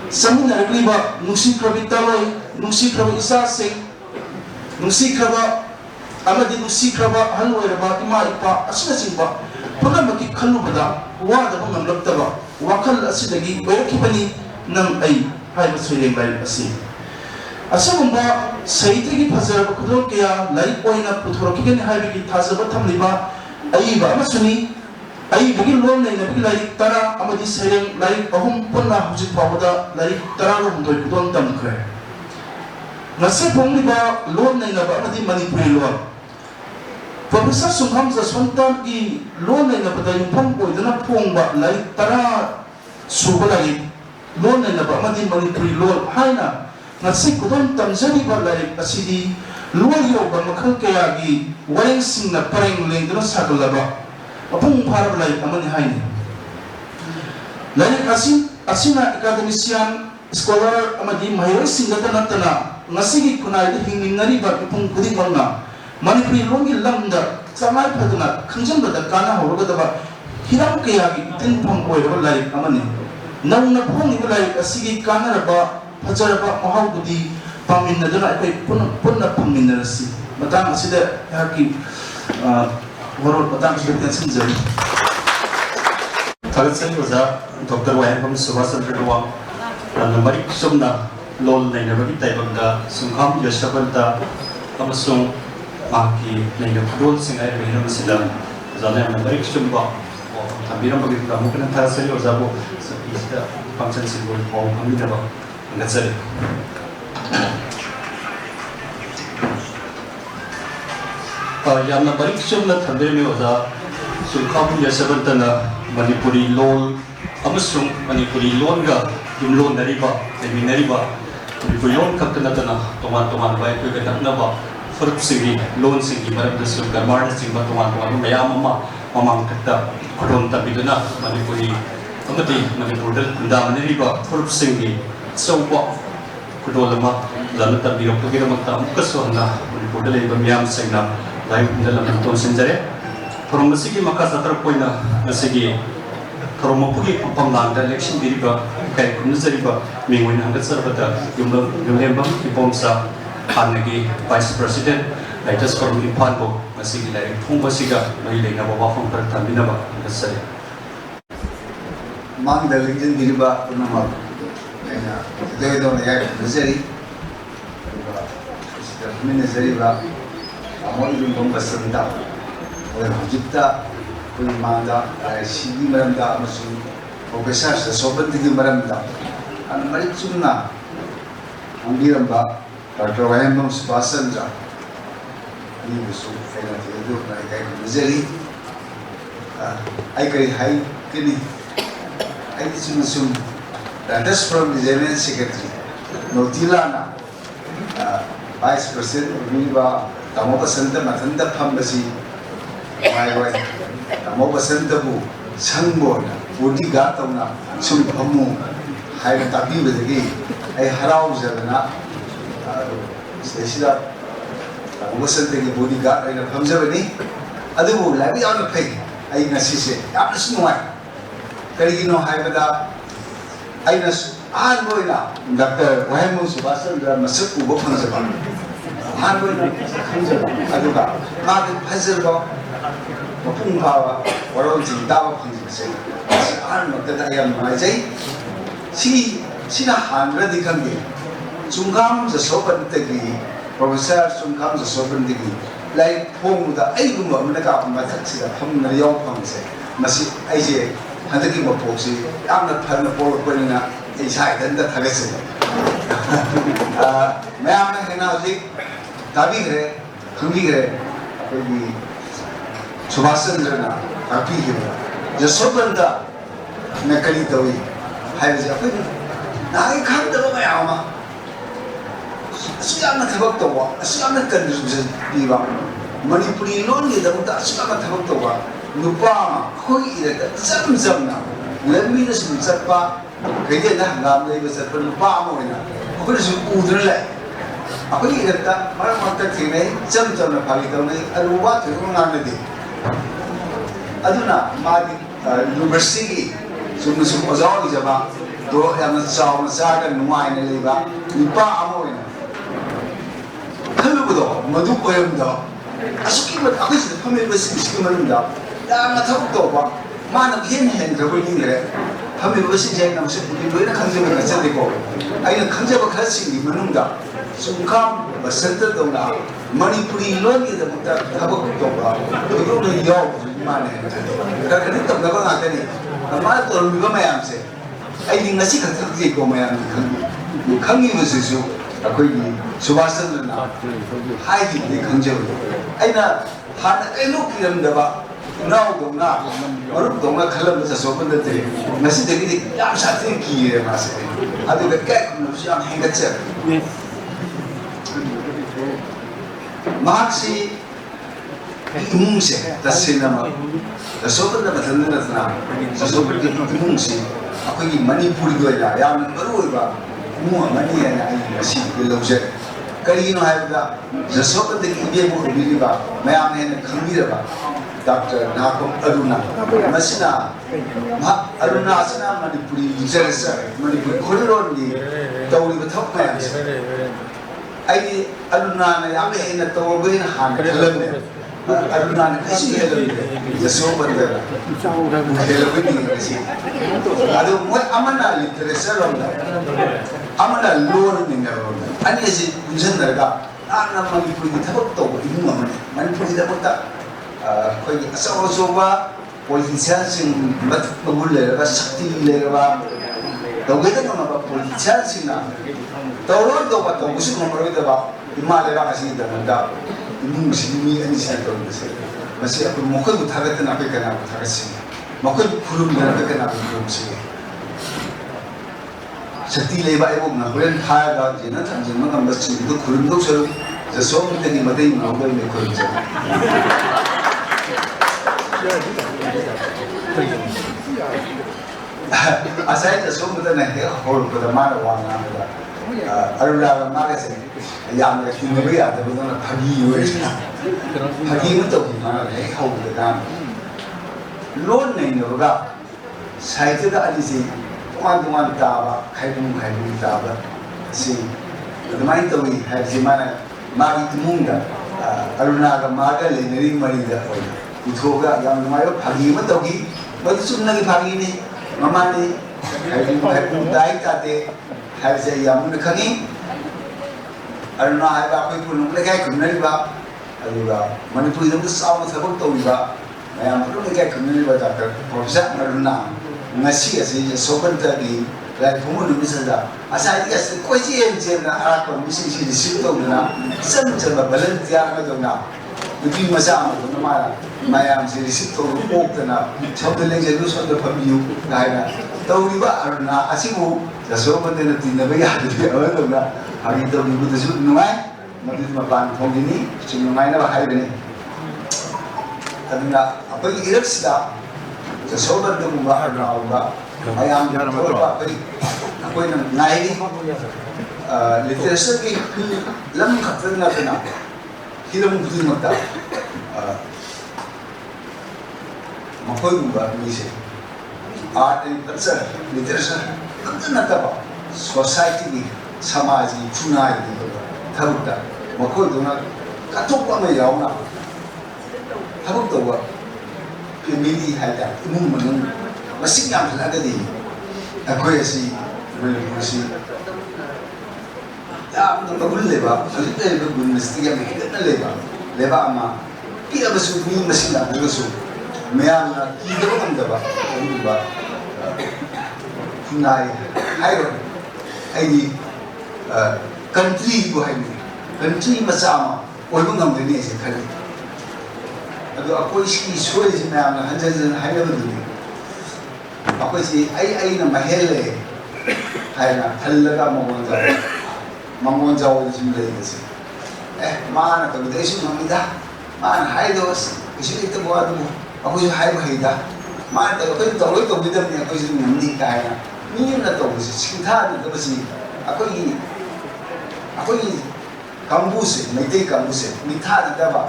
samina riba nusi krabi taloi nusi krabi isa sing nusi kraba amadi nusi kraba haloi raba ima ipa asina singba pugamaki khalubada wada bangam labtaba wakal asidagi bayakibani nam ai haiba soireng lai asi asagumba saitigi phazaraba kudol kaya lai oina puthorokigani haibigi thazaba thamliba aiba amasuni ai bagi lon nei bagi larik tara amadi sereng larik ahum punna hujik pawada larik tara ro hundoi kudon tam kre ngase phongliba lon nei na amadi Manipuri lon Professor Sungkham Jaswanta gi lon nei na bada yumpham koidana phongba larik tara suba larik lon nei na amadi Manipuri lon haina ngase kudon tamjari ba larik asidi luwal yo ba makhal kaya gi wareng singna pareng lengdana sagalaba apung parab lai amani haini lain asin asina academician scholar amadi mahiroi singata natana ngasigi kunai de hingingari ba pung kudi mangna manipuri longi lamda samai phaduna khangjambada kana horogadaba hiram kayagi tin phang oiraba lai amani nauna phongi lai asigi kana raba fajaraba mahawdudi paminaduna ai punna phamminarasi matang asida haki horor matang asida sinjari Thalatsani oza Dr. Wayanpam Subhas Chandra Dawang Mari Sumna Lol Nainabagi Taibangda Sungkham Yashabanta Amasung Maki Nainab Lol Singai Rehinam Sida Zana Mari Sumba Tambiram Bagi Pramukan Thalatsani oza Bo Isda Function Symbol Om Hamidaba Ngatsari Yamna Mari Sumna Thambiram oza Sungkham Yashabanta Manipuri Lol amasung Manipuri Longa Yumlon Nariba Nariba Manipuri Lon Kaptanatana Toman by Kuganaba Furp Singi Lon Singi Maramdasu Garmar Simba Toman Mayamama Mamang Kata Kuron Tabiduna Manipuri Amati Manipur Damanariba Furp Singi Soba Kudolama Lanata Birokagiramata Mukaswana Manipur Mayam Singna Live Dalam Sinjare From the Siki Makasatra Poina, the Siki Kromopuki Pamlanda, election deriva, Kakunzariba, Mingwin Hangatsarvata, Yumlembam, Ipomsa, Hanagi, Vice President, Lightus from Ipanbo, Masiki, like Pumbasiga, Mailina, Wafam Pertaminaba, the Sari. Among the legion deriva, Unama, and they don't act Missouri, Minnesota, Amon Bombasanda. Hujita Manda, Sidi Maranda, Professor Sopan Tigi Maranda, and Marichuna, Ambiramba, Dr. Wayanpam Subhas Chandra, he was so famous, like Missouri. I carry high kidney. I assume that is from the General Secretary, Notilana, Vice President, Viva, Tamoba Santa Matanda Pambasi. My wife, Tamoba Santabu, Sangborn, Udigata, Sumpamu, Haidati with the game. I house Zavana, Stasida, Tamoba Santa, Budigat, and a Pamsavani. Adu, Lavi on the peg, I Nasise, Apis no one. Carigino Haibada, I Nas Anboina, Dr. Wayanpam Subhas Chandra Masaku Bokanzaban. Anboina, Aduka, Martin Pazerba. Mapungpawa, waron jindawa pangjingse. Si makata ayam manajay. Sina handra dikhangi. Sungkham Jasopan tagi, Professor Sungkham Jasopan tagi. Lai pongmuda ay gumba manaka matak sila pamna yaw pangse. Masi ayje handaki mapoksi. Amna pharna polo panina ay saidanda thagase. Mayamna hena hojik tabi gre, khangi gre. Kogi Subhas Chandra Happy Hero. Jasopanda Nakali Dawi. Haizapan. I can't do my armor. Siama Tabaktawa, Siama Kandus Diva. Manipuri lonely the Muta Siama Tabaktawa. Nupama, Hoi, Zamzamna. Let me listen to Sapa. Kayana Lam was at Nupama. What is Udrele? Aku ingat tak, mana mata kini jam-jam nak pagi tahun ni, ada buat tu orang nanti. Aduna, madi university, semua jauh di Jawa, doa yang jauh masih nuai ni leba, nipa amoy na. Kalau betul, madu koyam dah. Asuk imat aku sudah pamit bersih mana dah. Dah nak tahu tu apa, mana hen kerja ni le. Pamit bersih jadi nama sebut itu, nak kerja macam deko. Aina kerja berkasih di mana dah. Sungkham Basanta Dona, Manipuri Loni the Muta Tabakoba, the Roman York, Mane, Kakanit of Navagani, a Marco Rivamayam said, I think Nasika Tiko Mayam, you come in with you, a quick Subhas Chandra, hiding the conjurer. I know, had I look at them now, Dona, or Dona Kalam is open the day. Nasi the Yamsha Tiki, I do the cat of young Hangatzer. Maxi imungsi tas cinema, tas sopan dapat hendak na, tas sopan di imungsi, ꯑꯩꯈꯣꯏꯒꯤ ꯃꯅꯤꯄꯨꯔꯒꯤ ꯑꯣꯏꯅ ꯌꯥꯝꯅ ꯃꯔꯨꯑꯣꯏꯕ ꯏꯃꯨꯡ ꯑꯃꯅꯤ ꯍꯥꯏꯅ ꯑꯩ ꯉꯁꯤꯗꯤ ꯂꯧꯖꯩ ꯀꯔꯤꯒꯤꯅꯣ ꯍꯥꯏꯕꯗ ꯖꯁꯣꯕꯟꯇꯒꯤ ꯏꯕꯦꯝꯕꯨ ꯑꯣꯏꯕꯤꯔꯤꯕ ꯃꯌꯥꯝꯅ ꯍꯦꯟꯅ ꯈꯪꯕꯤꯔꯕ ꯗꯥꯛꯇꯔ ꯅꯥꯀꯣꯝ ꯑꯔꯨꯅꯥ ꯃꯁꯤꯅ ꯑꯔꯨꯅꯥ ꯑꯁꯤꯅ ꯃꯅꯤꯄꯨꯔꯤ ꯂꯤꯇꯔꯦꯆꯔ ꯃꯅꯤꯄꯨꯔꯤ ꯈꯨꯟꯅꯂꯣꯟꯒꯤ ꯇꯧꯔꯤꯕ ꯊꯕꯛ ꯃꯌꯥꯝꯁꯦ ꯑꯩꯗꯤ ꯑꯔꯨꯅꯥꯅ ꯌꯥꯝꯅ ꯍꯦꯟꯅ ꯇꯧꯔꯕꯅ ꯍꯥꯟꯅ ꯈꯜꯂꯝꯃꯦ ꯑꯔꯨꯅꯥꯅ ꯀꯩꯁꯨ ꯍꯦꯜꯂꯝꯗꯦ ꯖꯁꯣꯕꯟꯇꯅ ꯍꯦꯜꯂꯕꯅꯤ ꯉꯁꯤ ꯑꯗꯨ ꯃꯣꯏ ꯑꯃꯅ ꯂꯤꯇꯔꯦꯆꯔ ꯔꯣꯝꯗ ꯑꯃꯅ ꯂꯣꯟ ꯃꯤꯡꯅꯔꯣꯝꯗ ꯑꯅꯤ ꯑꯁꯤ ꯄꯨꯟꯁꯤꯟꯅꯔꯒ ꯌꯥꯝꯅ ꯃꯅꯤꯄꯨꯔꯒꯤ ꯊꯕꯛ ꯇꯧꯕ ꯏꯃꯨꯡ ꯑꯃꯅꯤ ꯃꯅꯤꯄꯨꯔꯒꯤꯗꯃꯛꯇ ꯑꯩꯈꯣꯏꯒꯤ ꯑꯆꯧ ꯑꯆꯧꯕ ꯄꯣꯂꯤꯇꯤꯁꯤꯌꯥꯟꯁꯤꯡ ꯃꯒꯨꯟ ꯂꯩꯔꯕ ꯁꯛꯇꯤ ꯂꯩꯔꯕ ꯇꯧꯒꯦꯗ ꯉꯝꯃꯕ ꯄꯣꯂꯤꯇꯤꯁꯤꯌꯥꯟꯁꯤꯡꯅ ꯇꯧꯔꯣꯏꯗꯧꯕ ꯇꯧꯕꯁꯨ ꯉꯝꯃꯔꯣꯏꯗꯕ ꯏꯃꯥ ꯂꯩꯕꯥꯛ ꯑꯁꯤꯒꯤꯗꯃꯛꯇ 이문시 이미 시작된 것을 마치 앞으로 목을 못하겠던 앞에 가나 못하겠으니 목을 부르면 앞에 가나 부르시게 셔티 레바 에보나 그런 하야가 지는 잠시만 한 것인데도 그런도 저를 저 소문들이 마다이 나오고 있는 거죠. 아사히 저 소문들은 해가 홀보다 말을 왕합니다. 아루라가 말해서 양가 중요하게 안 되거든 파기 요에서 파기는 또 그만을 해 하고보다 론 내놓으가 사이트가 아니지 동안 따봐 갈등 따봐 시 그만이 또 이 하지만 마기 두문가 아루나가 마가 레너링 말이다 우토가 양마요 파기면 또기 뭐지 숨나기 파기니 마마니 갈등 다이 따대 하이세 야문 칸이 아르나 하이바 거기 보는 게 금년이바 아주가 머니푸리도 싸우고 사고 또이바 마양 그런 게 금년이바 잡다 프로페서 아르나 나시에서 이제 소번들이 그 부모님 미서다 아사이가 꼬지에 이제 알아고 미시시 시도나 썸점바 발렌티아가 우리 마사도 나마라 마양 시시도 꼭드나 저들랭 제루선도 범유 나이나 떠우리바 아르나 아시고 저소번들은 뒤나베야 하는데 어떤가 하기 또 이부터 누가이 모두 마반 통기니 지금 누가이나 하이베니 그러나 앞으로 이럽시다 저소번들 뭔가 하나가 마양 돌아 버리 아고는 나이 리터러시기 lam 같은 나타나 기름 부든 것다 뭐가 미세 art and culture literature 어떤 나타봐 society समाज की चुनाव की थरुटा मखोई दोना काटोपा में यावना थरुट तो वा फैमिली हाइटा इमुंग मनंग मसिक याम लागदी अखोई ऐसी मुसी याम तो बगुल लेबा अलिते बगुल मिस्त्री याम हेदन लेबा अमा पिया बसु मी मसिक याम बसु मयाम ना कीदो हमदबा उबा फुनाई हाइरो आइदी country को है country मचामा और भी हम देने से खाली अगर आपको इसकी सोच में आपने हंजन है ना बदलने आपको इसी आई ना महल है ना हल लगा मंगोन जाओ जिसमें लेके से मान तो विदेशी मम्मीदा मान हाय दोस्त इसी लिए तो बहुत आपको जो हाय भाईदा मान तो कोई तो विदम ने कोई जो मम्मी का है ना मीन ना तो बस सीधा तो बस अखोई कांबूसे मैते कांबूसे मिठा दिदाबा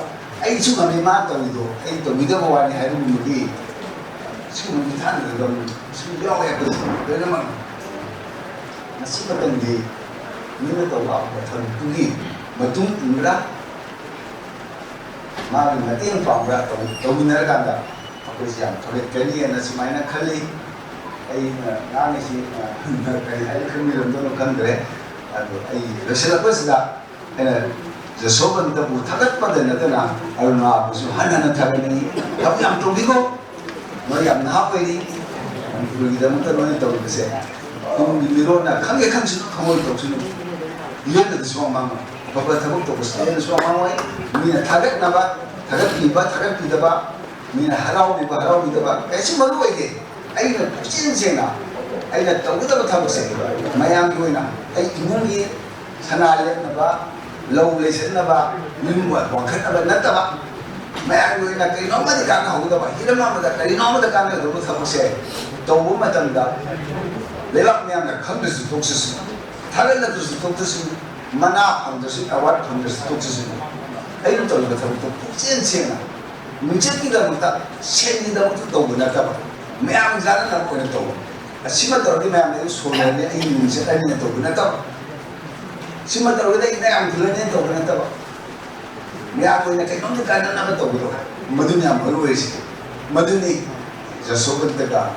आई छु गमे मा तविदो आई तो विदबो वानी हाइरु मुगी छु मिठा दिदम छु याव या बस बेनमा नसी बतंगे मिने तो वा बथन तुगी मतुम इंगरा मा मतें पावरा तो मिनर कांदा अखोई सियाम थोड़े कली न सुमाइना खली आई नाने सी कई आई खमी रंदो कंदरे अदो आई रसलपसदा एना जसोबंतबु थागतपदनतना अरुणा बुसु हनन थागनी अब याम तोबिगो मोय याम नापैदि बुगिदमत लोनि तोबिसे तुम मिरोना खंगे खंसु खमोय तोसुनु लेन दसो मामा बाबा थागो तोबसे दसो मामोय मिना थागतनाबा थागतपिदबा मिना हराउबिदबा एसि मरु ओइदे आइना पुचिनसेना आइना तोगदबा थाबसे मयाम गोइना आई इमुंगी सना लेनबा लौ लेसनबा मिमुआ वाखनबा नतबा mayang ko na kayo naman di ka na ako daw hindi naman kayo naman da ka na daw sa pagse to matanda lemak mayang na kandos tuksis 다른 데도 독특한 만화 방도시 아와 방도시 독특한 아이는 또 이거 또 찐찐아 문제기다 못다 셴니다 못도 또 보나다 매양 자는 날 거는 또 심한 더 매양 내 소리에 이 문제 아니네 또 보나다 심한 더 그때 이내 안 들으네 또 보나다 매양 거는 그 형들 가는 나가 또 보도 머드냐 머루에시 머드니 저 속은 때가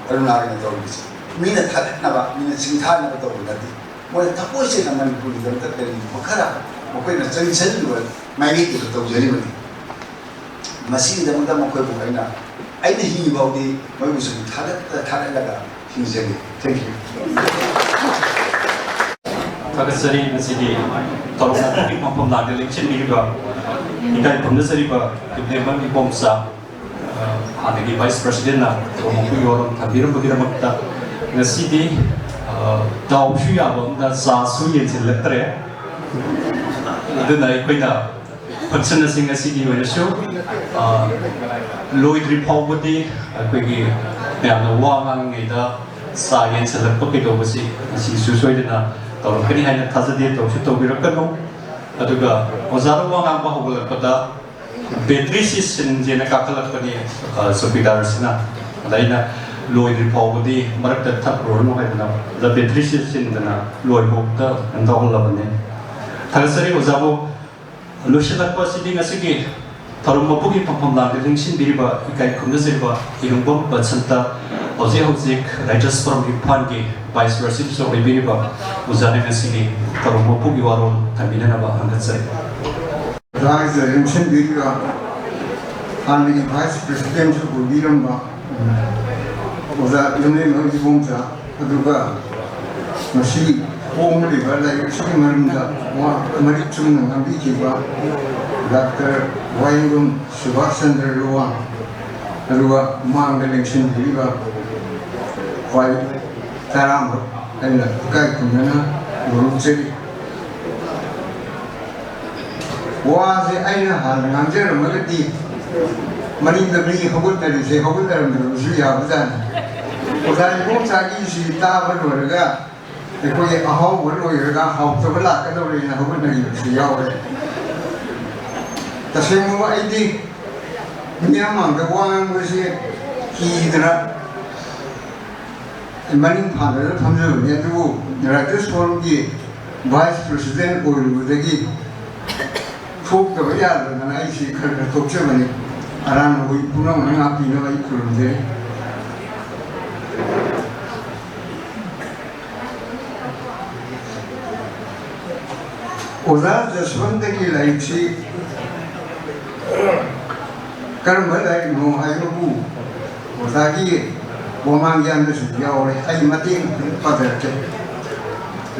얼마나 또 그러지 미네 타나 봐 미네 지금 타나 또 보나디 뭐 탁보이지 나만 보리던 때는 뭐 가라 뭐 거기는 저기 전주 많이 들었다 저리면 마시다 뭔가 뭐 거기 보이나 아이는 힘이 바우디 뭐 무슨 타다가 힘세게 땡큐 가그서리 나시디 더러운 이 방법 나들 렉션 미리가 이까지 범죄서리가 그때만 이 범사 하늘이 바이스 프레시덴나 그 요런 다 이런 분들이 먹다 나시디 다음 주야번 나 사수에 질렀더래 이들나 이거이나 버튼을 생각하시기 위해서 로이드 리포버디 거기 내가 와강에다 사연 질렀기도 것이 수수이나 또 그리 하는 타자디에 또 슈도 비롯하고 아두가 오자로 와강바 하고 거다 배터리 시스템 각halakani sopidarsina daina loid repobodi marakta thapron hoidna the battery system dana loid bokta andawlabane tharsari ozabo loshilakwa siding asigi tharummapugi pampamna ringsin diriba ikai kumdasirba irumbom bachanta oje hojik writers from Ipangi vice president so ribiriba uzane asigi tharummapugi waro thabinana ba hangatsai Rise Rimshin Vidya and the Vice President of Viramba was a Yunay Mavibumza, Aduga, Mashi, Omri, like Shimarunda, Marichum and Abikiba, Dr. Waingum, Subhasandra Luan, Rua, Mangalation Viva, White Taram, and Kaikumana, Uruzeri. 와제 아이나 하는 강제를 먹었디 만인들이 허물들이 제 허물들은 주의하고잖아 오사니 공사기시 따버려가 거기 아홉으로 여가 아홉도 올라가더니 허물들이 주의하고 다시 뭐 아이디 그냥만 그 왕한 것이 기더라 만인 판을 탐정을 두고 내가 소름기 바이스 프레시덴트 오르고되기 folk the way and I see top Germany around we put on an up in a current day. Oza just one day like she Karma like no I go Ozaki Woman is your I matin father.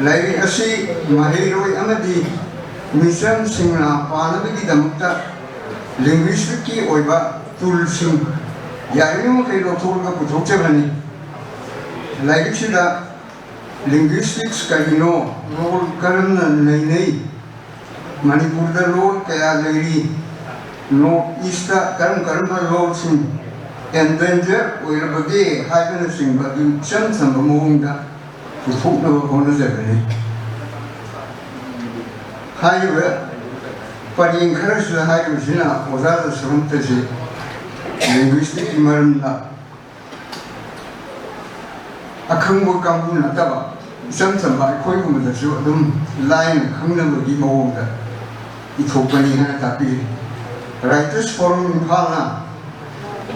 Like I see my hero Amadi. Mission Singla Panabi Damta Linguistic Oiba Tulsim Yarim Kilo Tulga Putochevani like Chida Linguistics Kadino Role Karan Nene Manipurda Lord Kayagari No Easter Karam Karamba Lordsim Endanger Oilabagi Happinessing but you send some Munda to talk about Honazevani. Highway, but he encouraged the highway Zina was other Svantaji, linguistic Marna. A Kungo Kambuna Taba, something by Koyum the Shodum, line Kangam Gimoga. It opened in a tapi. Writers Forum in Hala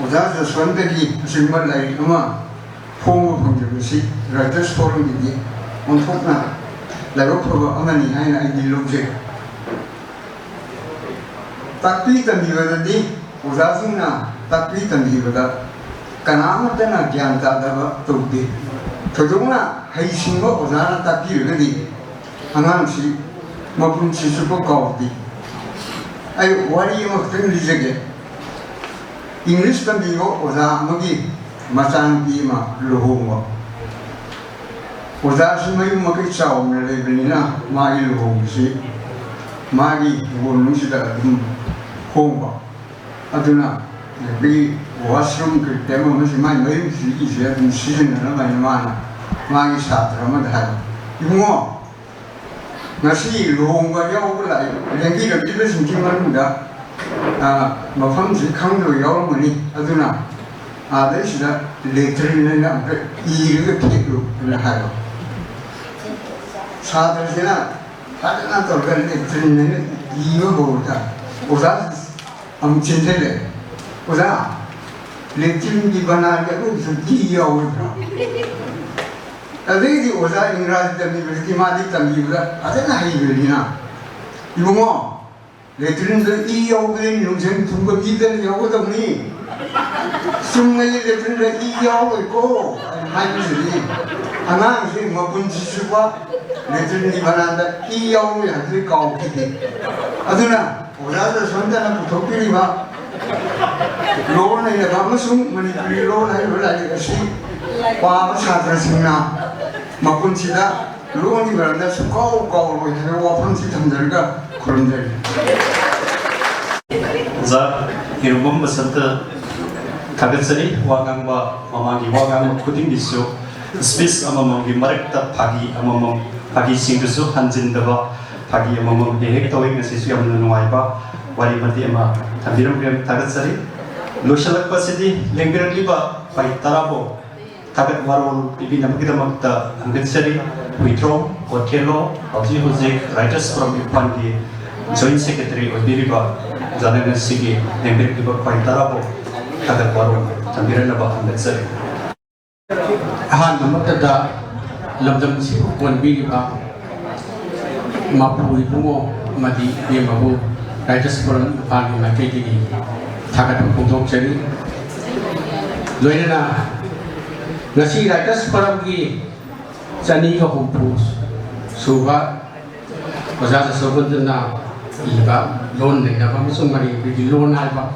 was other Svantaji, similar like Uma, home of controversy, Writers Forum on Topna. La roba amani hai na ideology. Tapi tambiwada di uzasuna tapi tambiwada kanama tana gyanta daba tugdi. Todunga hai singo uzana tapi redi angan si mapun si suko kaudi. Ay wari makten lijege. English tambiwo uza magi masan pima lohongo. Ozashi mayu makai chao na lebenina magi luhong si magi wonu sida hongba aduna bi washroom ke tema masi mai mai si isi adun season na mai mana mai satra ma da imu ngasi long ba yau ba lai lengi da bi sin kin man da mafam si khang lo yau ma ni aduna dai si da letrin na ga I ga ke lo na ha satra sina adana to ga letrin na I ga ho da oza am chintele oza letrin di bana ga lo su di yau da adai di oza ingraz da mi bi ma di tam yi da adana hai bi na ibumo letrin da I yau ga ni nung tum ga bi da yau da ni sum ngai letrin da I yau ko hai bi ni ana si ma bun chi su ba letrin di bana da I yau ya ji kau ki aduna oza da sonda na puto pi ba lo na ya ba ma sum mani pi lo na yo la ga si pa sa tra sing na ma kun chi da lo ni ba na su kau kau lo ya wa phan si tham dar ga khurun de za hirubum basanta kagasari wagang ba mamagi wagang kuding disu space amamam gi marekta phagi singdusu hanjin daba phagi amamam hek tawing ngasi su yamna nuai ba wari mati ama thabiram prem kagasari loshalak pasidi lengrali ba pai tarabo tagat warol bibi namgida makta angatsari withdraw otelo auji hojek writers from ipangi joint secretary obiriba janana sigi lengrali ba pai tarabo tagat warol thabirana ba angatsari han namakta lamdam si kon bi ba mapuri bungo madi ye mabu writers forum pagi ma ke di thagat pungdok chari loina ngasi writers forum gi chani ka humpu suba oza sa sobundna iba loan ne na ba sumari bi loan hai ba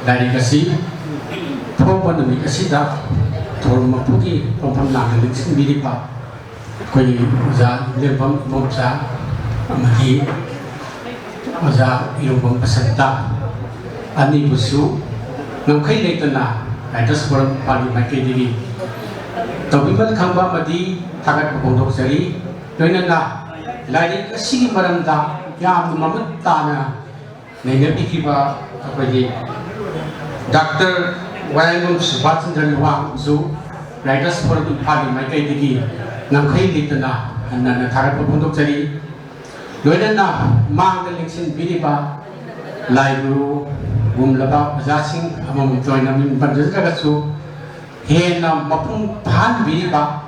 dari kasi phopon mi kasi da thor ma pugi phopon na lik sin bi pa koi oza lebam mopsa amagi oza ilubam pasanta ani busu ngkai leitana writers forum pali makai diri tobimal khamba madi thagat pondok sari loina na lari asi maramda yam mamut tana nene bikiba apagi Dr. Wayangum Subhachandra Luang zu writers forum pali makai diri ngkai leitana anna thagat pondok sari loina na mang lingsin biriba laiburu gumlaba jasing amam joina min banjaga su hena mapung phan biriba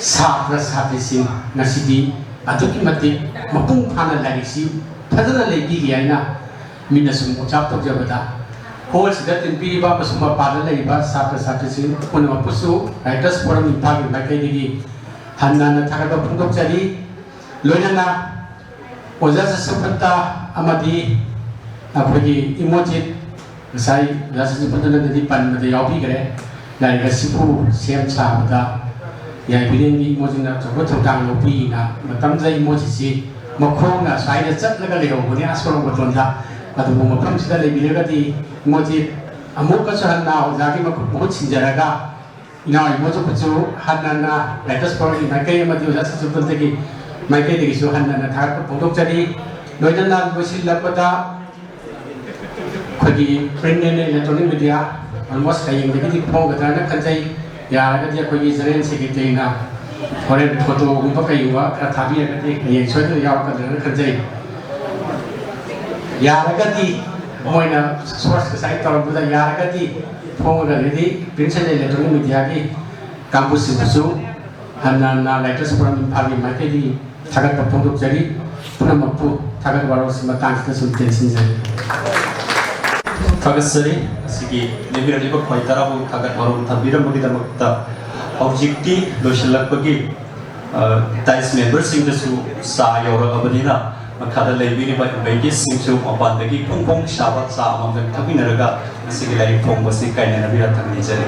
sabra sabisin nasidi atuki mati mapung phana larisi phadana lebi yaina minasum chap tok jabada hol sidatin biriba masuma pada leiba sabra sabisin kunwa pusu writers forum pagi makai digi hanna na thagaba pungdok jari loina oza sapanta amadi apagi emoji sai rasa sapanta na di pan made yawi gare dari kasipu siam sa bada ya bilen ni emoji na to thong tang lopi na matam jai emoji si makhong na sai na chat na ga le ho ni asoro boton da adu mo matam sida le bile ga di emoji amuk ka sa na oza ki mo chinjara ga ina emoji puchu hanna na latest for ni kai amadi oza sapanta ki maike de su hanna na thak pondok chari loina na bosil lapata khodi print and electronic media almost saying the big phone ga na kanjai ya ga dia khoi jaren secretary na foreign photo gum pa kai wa ka thabi ga de ye choi de yaw ka de kanjai ya ga di moina source ka sai tar bu da ya ga di phone ga di print and electronic media ki campus su hanna na latest from pagi maike di tagat pondok jari punamapu tagat waros matang kita sunten sinjari kagasari sigi lebira liba khoi tarabu tagat warum thabira magi da makta objecti loshilak bagi tais members sing su sa yora abadina makada lebiri ba bagi sing su apan dagi pungpung sabat sa amam da thabinaraga sigi lai phong basi kaina nabira thangni jari